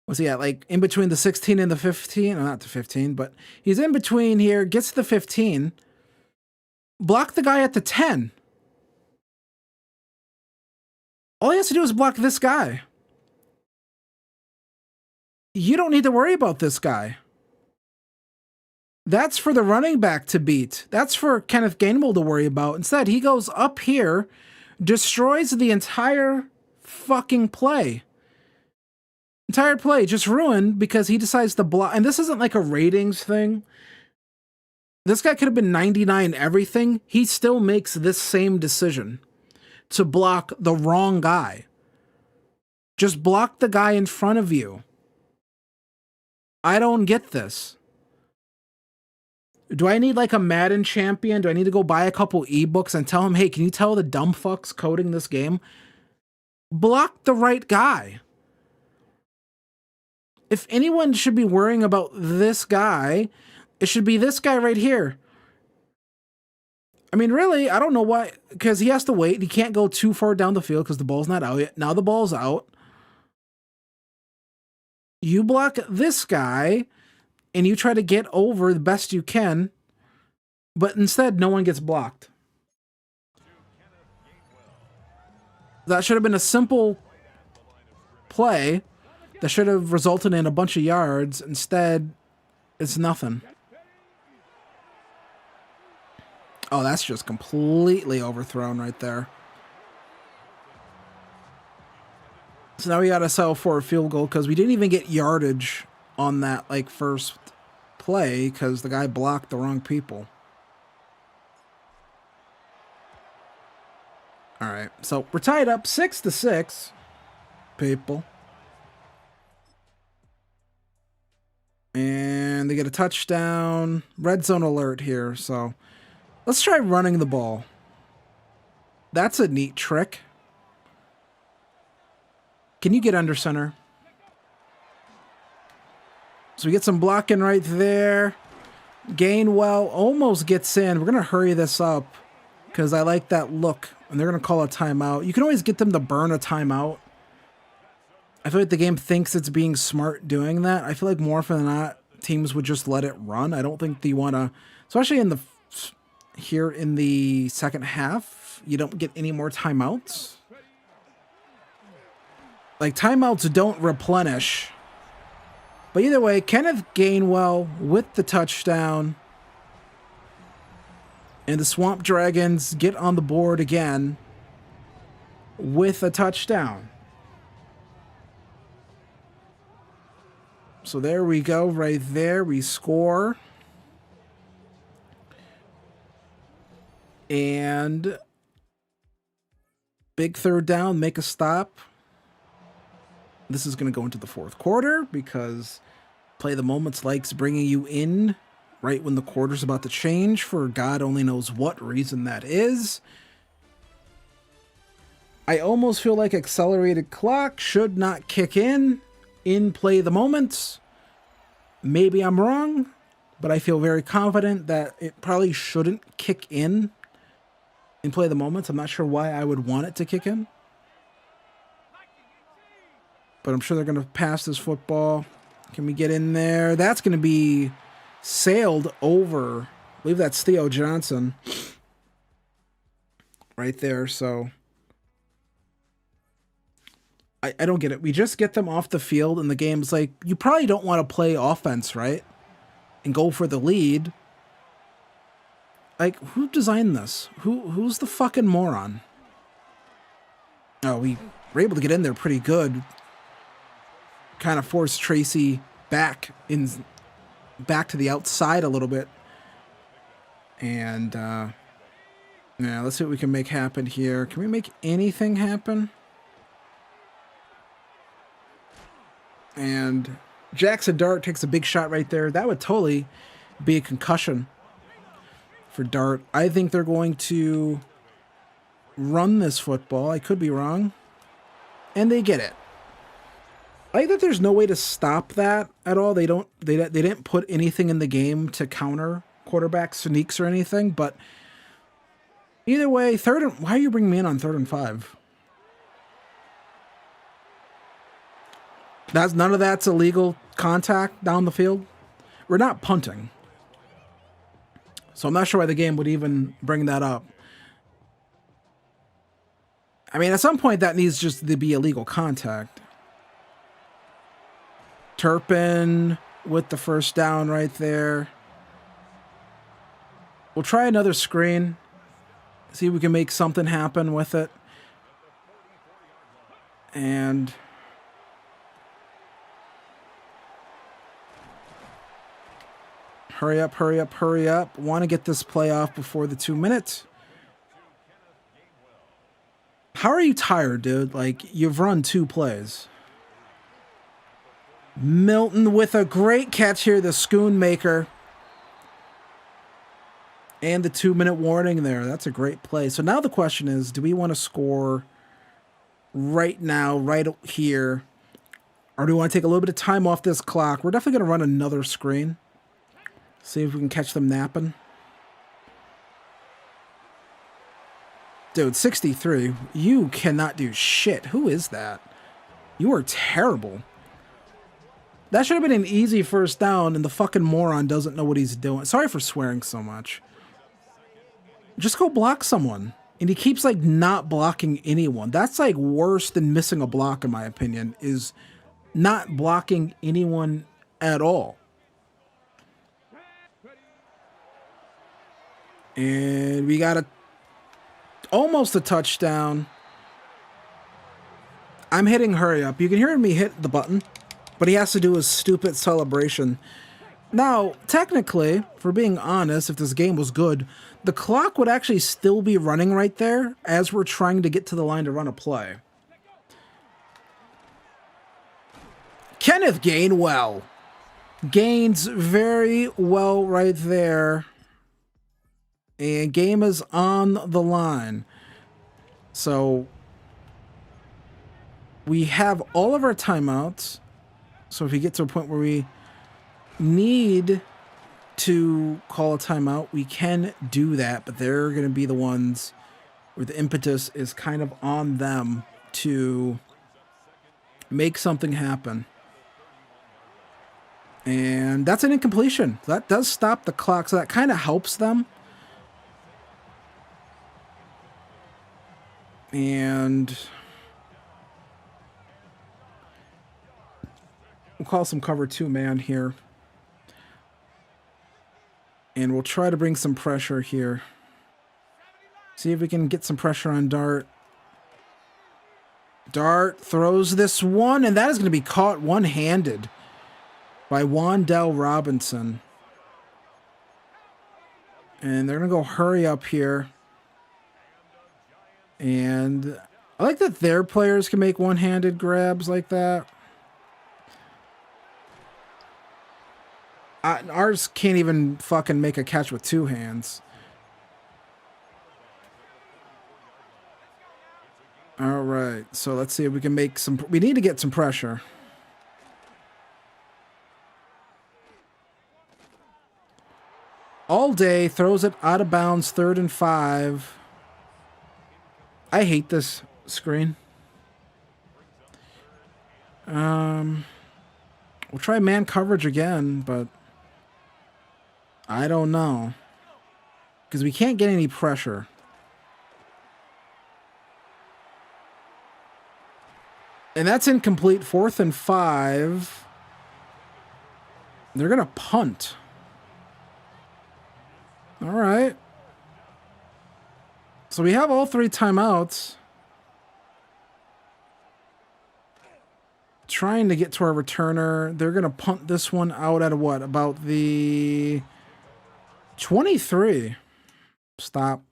What's he at? Like in between the 16 and the 15? Not the 15, but he's in between here, gets to the 15. Block the guy at the 10. All he has to do is block this guy. You don't need to worry about this guy. That's for the running back to beat. That's for Kenneth Gainwell to worry about. Instead, he goes up here, destroys the entire fucking play. Entire play just ruined because he decides to block. And this isn't like a ratings thing. This guy could have been 99 everything. He still makes this same decision to block the wrong guy. Just block the guy in front of you. I don't get this. Do I need like a Madden champion? Do I need to go buy a couple ebooks and tell him, hey, can you tell the dumb fucks coding this game? Block the right guy. If anyone should be worrying about this guy, it should be this guy right here. I mean, really, I don't know why, because he has to wait. He can't go too far down the field because the ball's not out yet. Now the ball's out. You block this guy, and you try to get over the best you can, but instead, no one gets blocked. That should have been a simple play that should have resulted in a bunch of yards. Instead, it's nothing. Oh, that's just completely overthrown right there. So now we got to settle for a field goal because we didn't even get yardage on that like first play because the guy blocked the wrong people. All right, so we're tied up 6-6, people. And they get a touchdown. Red zone alert here, so let's try running the ball. That's a neat trick. Can you get under center? So we get some blocking right there. Gainwell almost gets in. We're going to hurry this up because I like that look. And they're going to call a timeout. You can always get them to burn a timeout. I feel like the game thinks it's being smart doing that. I feel like more often than not, teams would just let it run. I don't think they want to, especially here in the second half, you don't get any more timeouts. Like, timeouts don't replenish. But either way, Kenneth Gainwell with the touchdown. And the Swamp Dragons get on the board again with a touchdown. So there we go, right there. We score. And big third down, make a stop. This is going to go into the fourth quarter because Play the Moments likes bringing you in right when the quarter's about to change for God only knows what reason that is. I almost feel like accelerated clock should not kick in Play the Moments. Maybe I'm wrong, but I feel very confident that it probably shouldn't kick in Play the Moments. I'm not sure why I would want it to kick in. But I'm sure they're going to pass this football. Can we get in there? That's going to be sailed over. I believe that's Theo Johnson right there. So I don't get it. We just get them off the field and the game's like, you probably don't want to play offense, right? And go for the lead. Like, who designed this? Who's the fucking moron? Oh, we were able to get in there pretty good. Kind of forced Tracy back to the outside a little bit. And yeah, let's see what we can make happen here. Can we make anything happen? And Jackson Dart takes a big shot right there. That would totally be a concussion for Dart. I think they're going to run this football. I could be wrong. And they get it. I like that there's no way to stop that at all. They didn't put anything in the game to counter quarterback sneaks or anything, but either way, why are you bringing me in on 3rd and 5? None of that's illegal contact down the field. We're not punting. So I'm not sure why the game would even bring that up. I mean, at some point that needs just to be illegal contact. Turpin with the first down right there. We'll try another screen. See if we can make something happen with it. And hurry up, hurry up, hurry up. Want to get this play off before the 2 minutes. How are you tired, dude? Like, you've run 2 plays. Milton with a great catch here, the Schoonmaker. And the 2-minute warning there. That's a great play. So now the question is, do we want to score right now, right here? Or do we want to take a little bit of time off this clock? We're definitely going to run another screen. See if we can catch them napping. Dude, 63. You cannot do shit. Who is that? You are terrible. That should have been an easy first down, and the fucking moron doesn't know what he's doing. Sorry for swearing so much. Just go block someone. And he keeps, like, not blocking anyone. That's, like, worse than missing a block, in my opinion, is not blocking anyone at all. And we got almost a touchdown. I'm hitting hurry up. You can hear me hit the button, but he has to do his stupid celebration. Now, technically, for being honest, if this game was good, the clock would actually still be running right there as we're trying to get to the line to run a play. Kenneth Gainwell. Gains very well right there. And game is on the line. So we have all of our timeouts. So if we get to a point where we need to call a timeout, we can do that. But they're going to be the ones where the impetus is kind of on them to make something happen. And that's an incompletion. That does stop the clock, so that kind of helps them. And we'll call some cover 2 man here. And we'll try to bring some pressure here. See if we can get some pressure on Dart. Dart throws this one, and that is going to be caught one-handed by Wandell Robinson. And they're going to go hurry up here. And I like that their players can make one-handed grabs like that. Ours can't even fucking make a catch with 2 hands. All right, so let's see if we can make some... We need to get some pressure. All day, throws it out of bounds, 3rd and 5. I hate this screen. We'll try man coverage again, but I don't know. Because we can't get any pressure. And that's incomplete, 4th and 5. They're going to punt. All right. So we have all 3 timeouts. Trying to get to our returner. They're going to punt this one out at what? About the 23. Stop.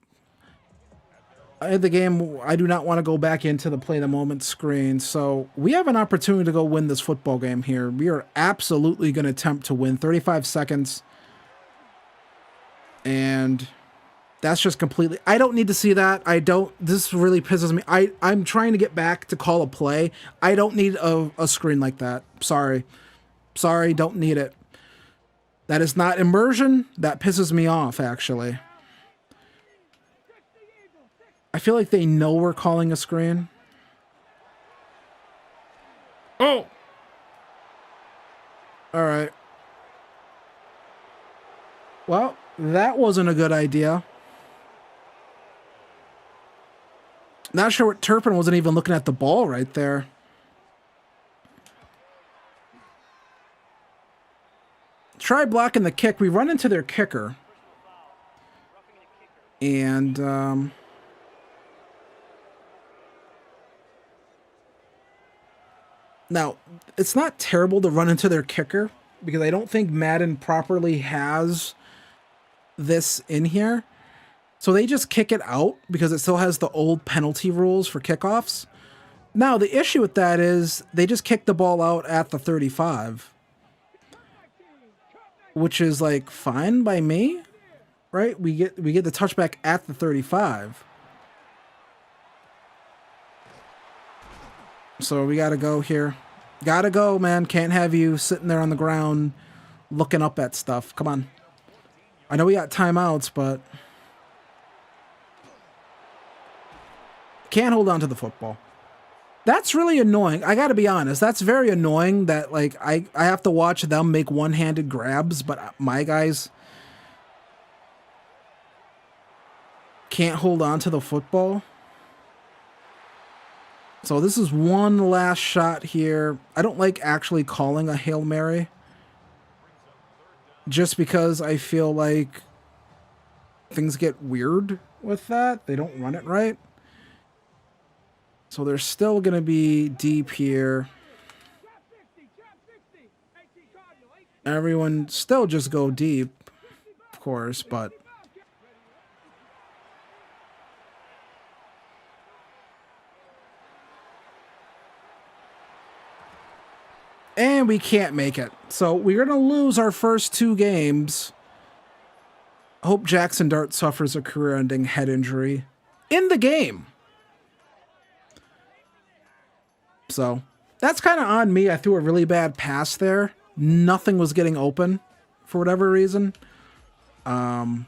The game, I do not want to go back into the play the moment screen. So we have an opportunity to go win this football game here. We are absolutely going to attempt to win. 35 seconds. And that's just completely... I don't need to see that. I don't... This really pisses me. I'm trying to get back to call a play. I don't need a screen like that. Sorry. Sorry, don't need it. That is not immersion. That pisses me off, actually. I feel like they know we're calling a screen. Oh! All right. Well, that wasn't a good idea. Not sure what Turpin wasn't even looking at the ball right there. Try blocking the kick. We run into their kicker. And, now, it's not terrible to run into their kicker because I don't think Madden properly has this in here. So they just kick it out because it still has the old penalty rules for kickoffs. Now, the issue with that is they just kick the ball out at the 35, which is like fine by me, right? We get the touchback at the 35. So we got to go here. Got to go, man. Can't have you sitting there on the ground looking up at stuff. Come on. I know we got timeouts, but can't hold on to the football. That's really annoying. I got to be honest. That's very annoying that like I have to watch them make one-handed grabs, but my guys can't hold on to the football. So this is one last shot here. I don't like actually calling a Hail Mary just because I feel like things get weird with that. They don't run it right. So they're still going to be deep here. Everyone still just go deep, of course, but And we can't make it. So we're going to lose our first 2 games. Hope Jackson Dart suffers a career-ending head injury in the game. So that's kind of on me. I threw a really bad pass there. Nothing was getting open for whatever reason. And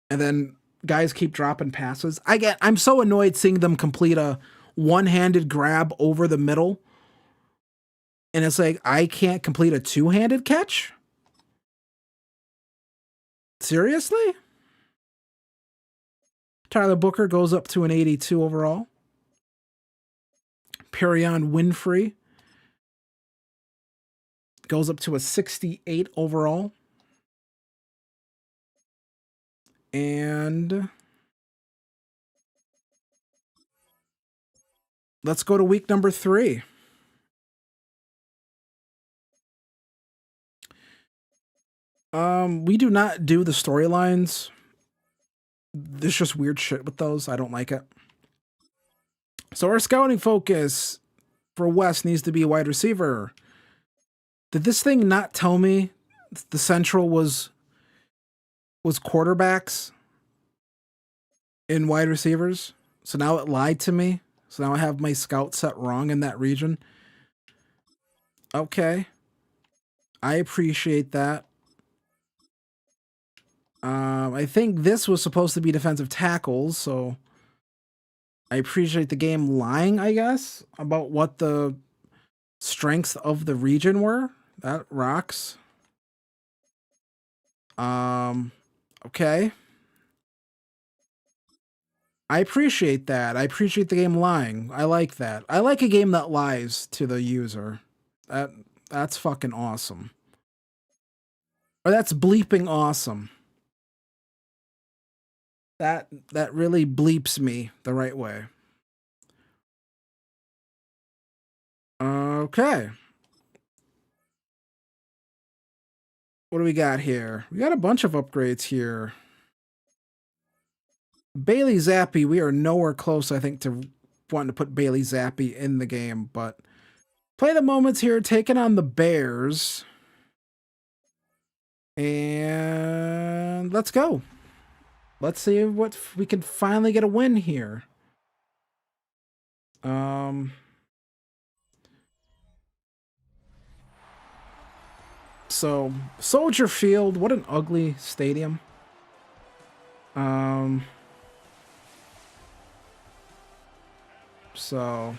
then guys keep dropping passes. I'm so annoyed seeing them complete a one-handed grab over the middle. And it's like, I can't complete a two-handed catch? Seriously? Tyler Booker goes up to an 82 overall. Perion Winfrey goes up to a 68 overall. And let's go to week number 3. We do not do the storylines. There's just weird shit with those. I don't like it. So our scouting focus for West needs to be wide receiver. Did this thing not tell me the Central was quarterbacks in wide receivers? So now it lied to me. So now I have my scout set wrong in that region. Okay. I appreciate that. I think this was supposed to be defensive tackles, so I appreciate the game lying, I guess, about what the strengths of the region were. That rocks. Okay. I appreciate that. I appreciate the game lying. I like that. I like a game that lies to the user. That's fucking awesome. Or that's bleeping awesome. That really bleeps me the right way. Okay. What do we got here? We got a bunch of upgrades here. Bailey Zappi, we are nowhere close, I think, to wanting to put Bailey Zappi in the game, but play the moments here, taking on the Bears. And let's go. Let's see what we can finally get a win here. So Soldier Field, what an ugly stadium. So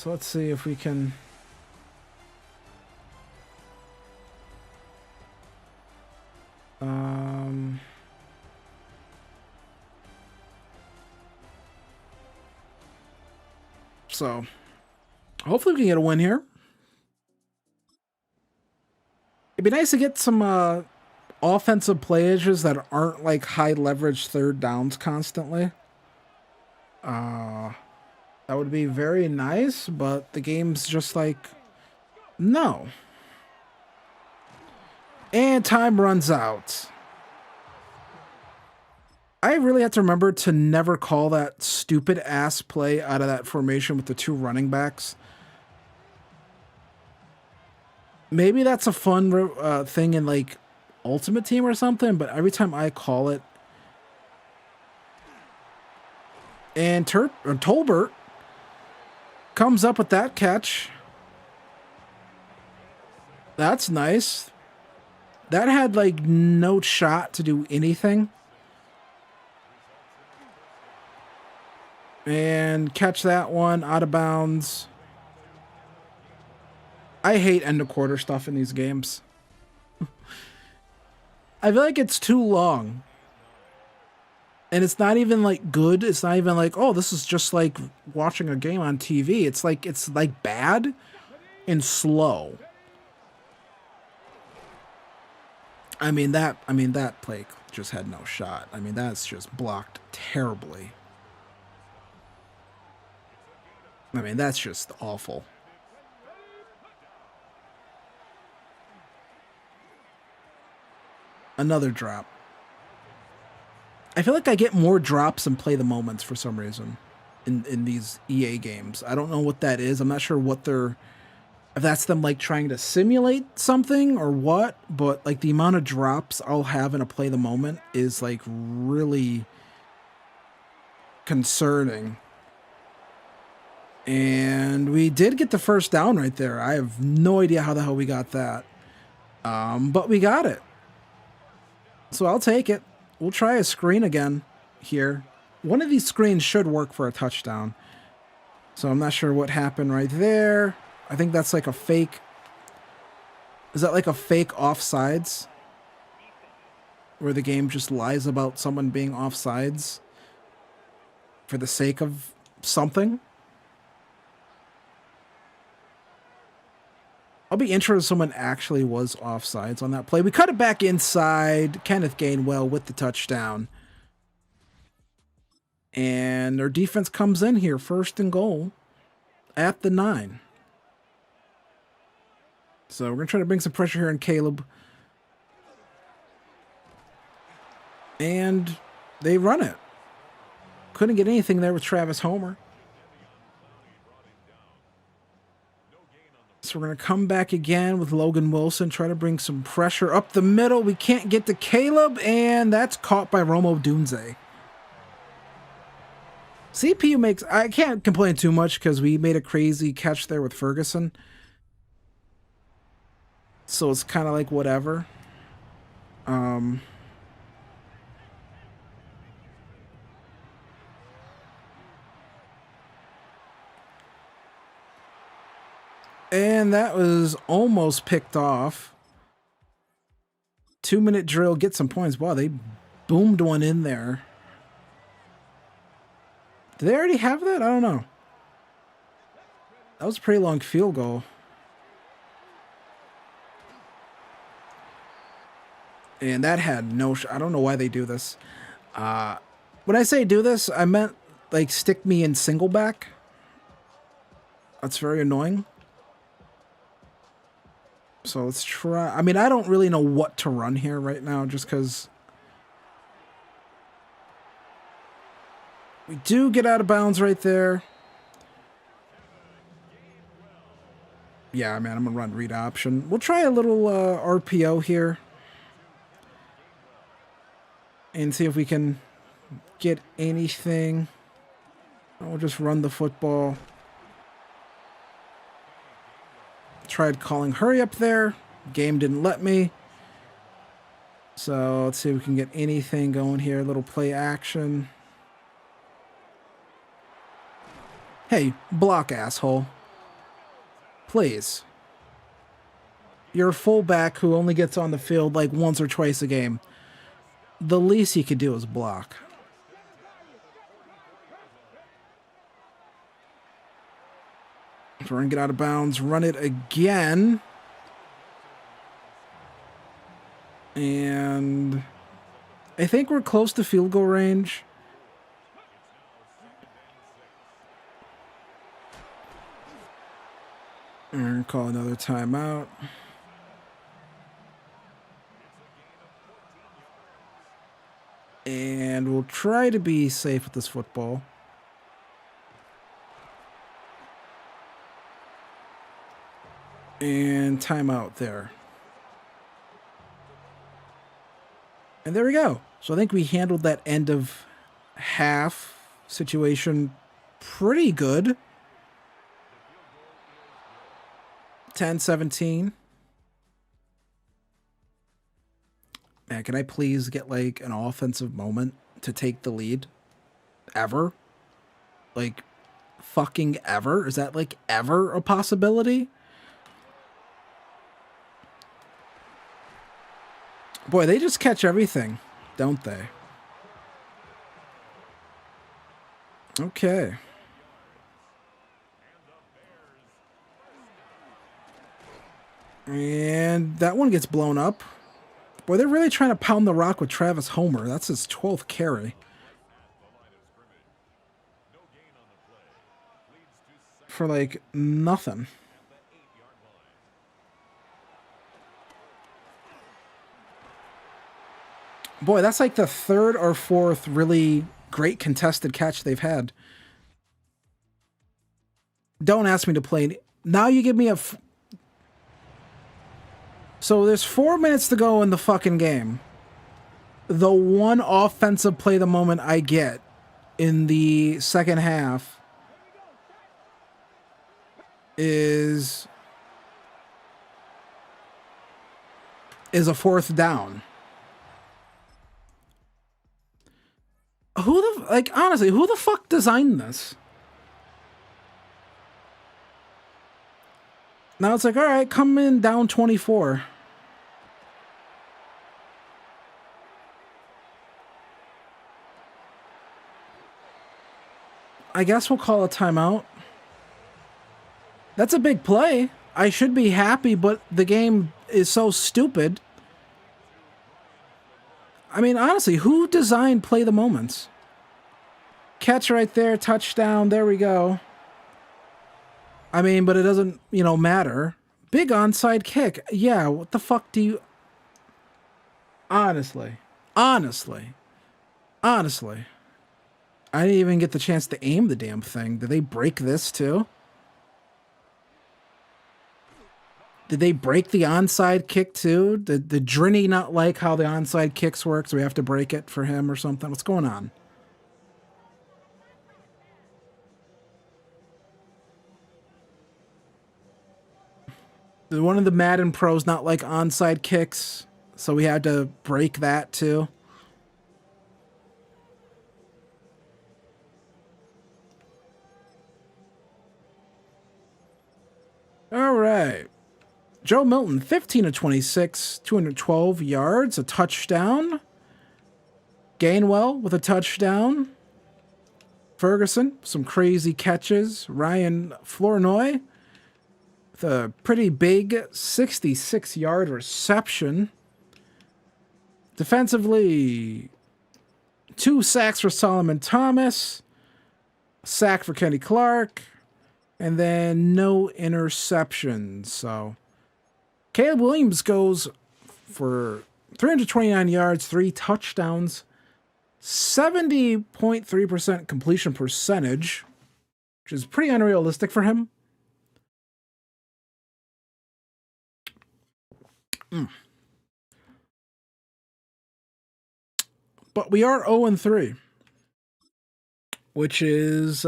let's see if we can. So hopefully we can get a win here. It'd be nice to get some offensive playages that aren't like high leverage third downs constantly. That would be very nice, but the game's just like, no. And time runs out. I really have to remember to never call that stupid ass play out of that formation with the 2 running backs. Maybe that's a fun thing in like Ultimate Team or something, but every time I call it. And Tolbert comes up with that catch. That's nice. That had like no shot to do anything. And catch that one out of bounds. I hate end of quarter stuff in these games. I feel like it's too long. And it's not even like good. It's not even like, oh, this is just like watching a game on TV. It's like bad and slow. I mean that play just had no shot. I mean, that's just blocked terribly. I mean, that's just awful. Another drop. I feel like I get more drops and play the moments for some reason in these EA games. I don't know what that is. I'm not sure what they're if that's them like trying to simulate something or what, but like the amount of drops I'll have in a play the moment is like really concerning. And we did get the first down right there. I have no idea how the hell we got that. But we got it. So I'll take it. We'll try a screen again here. One of these screens should work for a touchdown. So I'm not sure what happened right there. I think that's like a fake. Is that like a fake offsides? Where the game just lies about someone being offsides for the sake of something? I'll be interested if someone actually was offsides on that play. We cut it back inside. Kenneth Gainwell with the touchdown. And our defense comes in here, 1st and goal at the 9. So we're going to try to bring some pressure here on Caleb. And they run it. Couldn't get anything there with Travis Homer. So we're going to come back again with Logan Wilson, try to bring some pressure up the middle. We can't get to Caleb, and that's caught by Rome Odunze. CPU makes... I can't complain too much because we made a crazy catch there with Ferguson. So it's kind of like whatever. And that was almost picked off. 2-minute drill, get some points. Wow, they boomed one in there. Did they already have that? I don't know. That was a pretty long field goal. And that had no... I don't know why they do this. When I say do this, I meant like stick me in single back. That's very annoying. So let's try... I mean, I don't really know what to run here right now just because... We do get out of bounds right there. Yeah, man, I'm going to run read option. We'll try a little RPO here. And see if we can get anything. We'll just run the football. Tried calling hurry up there. Game didn't let me. So let's see if we can get anything going here. A little play action. Hey, block, asshole. Please. You're a fullback who only gets on the field like once or twice a game. The least he could do is block. So we're going to get out of bounds, run it again. And I think we're close to field goal range. We're going to call another timeout. And we'll try to be safe with this football. And timeout there. And there we go. So I think we handled that end of half situation pretty good. 10-17. Man, can I please get like an offensive moment to take the lead? Ever? Like, fucking ever? Is that like ever a possibility? Boy, they just catch everything, don't they? Okay. And that one gets blown up. Boy, they're really trying to pound the rock with Travis Homer. That's his 12th carry. For like nothing. Boy, that's like the third or fourth really great contested catch they've had. Don't ask me to play. Now you give me a... So there's 4 minutes to go in the fucking game. The one offensive play the moment I get in the second half is a fourth down. Honestly, who the fuck designed this? Now it's like, all right, come in down 24. I guess we'll call a timeout. That's a big play. I should be happy, but the game is so stupid. I mean, honestly, who designed play the moments? Catch right there, touchdown, there we go. I mean, but it doesn't, matter. Big onside kick. Yeah, what the fuck do you... Honestly. I didn't even get the chance to aim the damn thing. Did they break this too? Did they break the onside kick too? Did Drinny not like how the onside kicks work, so we have to break it for him or something? What's going on? Did one of the Madden pros not like onside kicks, so we had to break that too? All right. Joe Milton, 15 of 26, 212 yards, a touchdown. Gainwell with a touchdown. Ferguson, some crazy catches. Ryan Flournoy with a pretty big 66-yard reception. Defensively, 2 sacks for Solomon Thomas, a sack for Kenny Clark, and then no interceptions. So Caleb Williams goes for 329 yards, 3 touchdowns, 70.3% completion percentage, which is pretty unrealistic for him. But we are 0-3, which is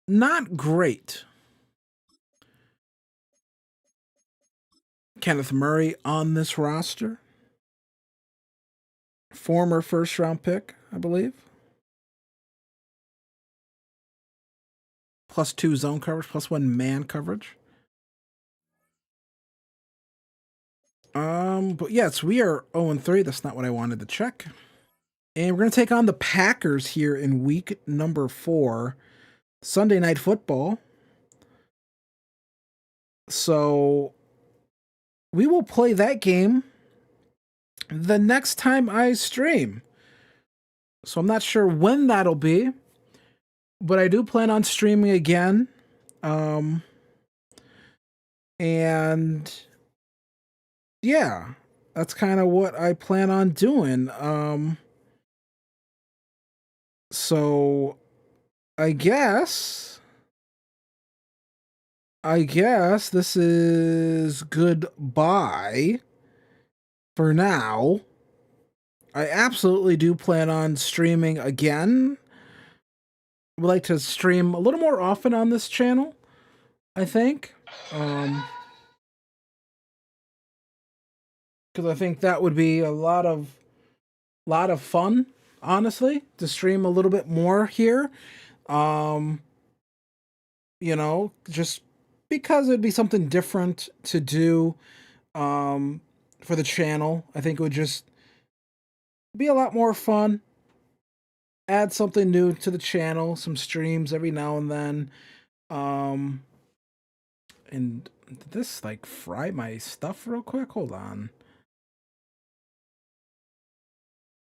not great. Kenneth Murray on this roster. Former first-round pick, I believe. +2 zone coverage, +1 man coverage. But yes, we are 0-3. That's not what I wanted to check. And we're going to take on the Packers here in week number 4. Sunday Night Football. So we will play that game the next time I stream. So I'm not sure when that'll be, but I do plan on streaming again. And yeah, that's kind of what I plan on doing. So I guess this is goodbye for now. I absolutely do plan on streaming again. I would like to stream a little more often on this channel, I think. Because I think that would be a lot of fun, honestly, to stream a little bit more here. Just because it'd be something different to do for the channel. I think it would just be a lot more fun. Add something new to the channel, some streams every now and then. And did this fry my stuff real quick? Hold on.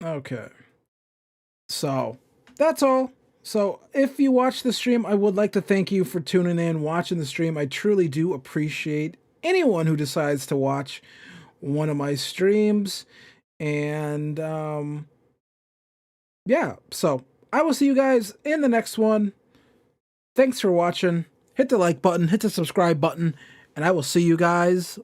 Okay. So that's all. So if you watch the stream, I would like to thank you for tuning in, watching the stream. I truly do appreciate anyone who decides to watch one of my streams. And yeah, so I will see you guys in the next one. Thanks for watching. Hit the like button, hit the subscribe button, and I will see you guys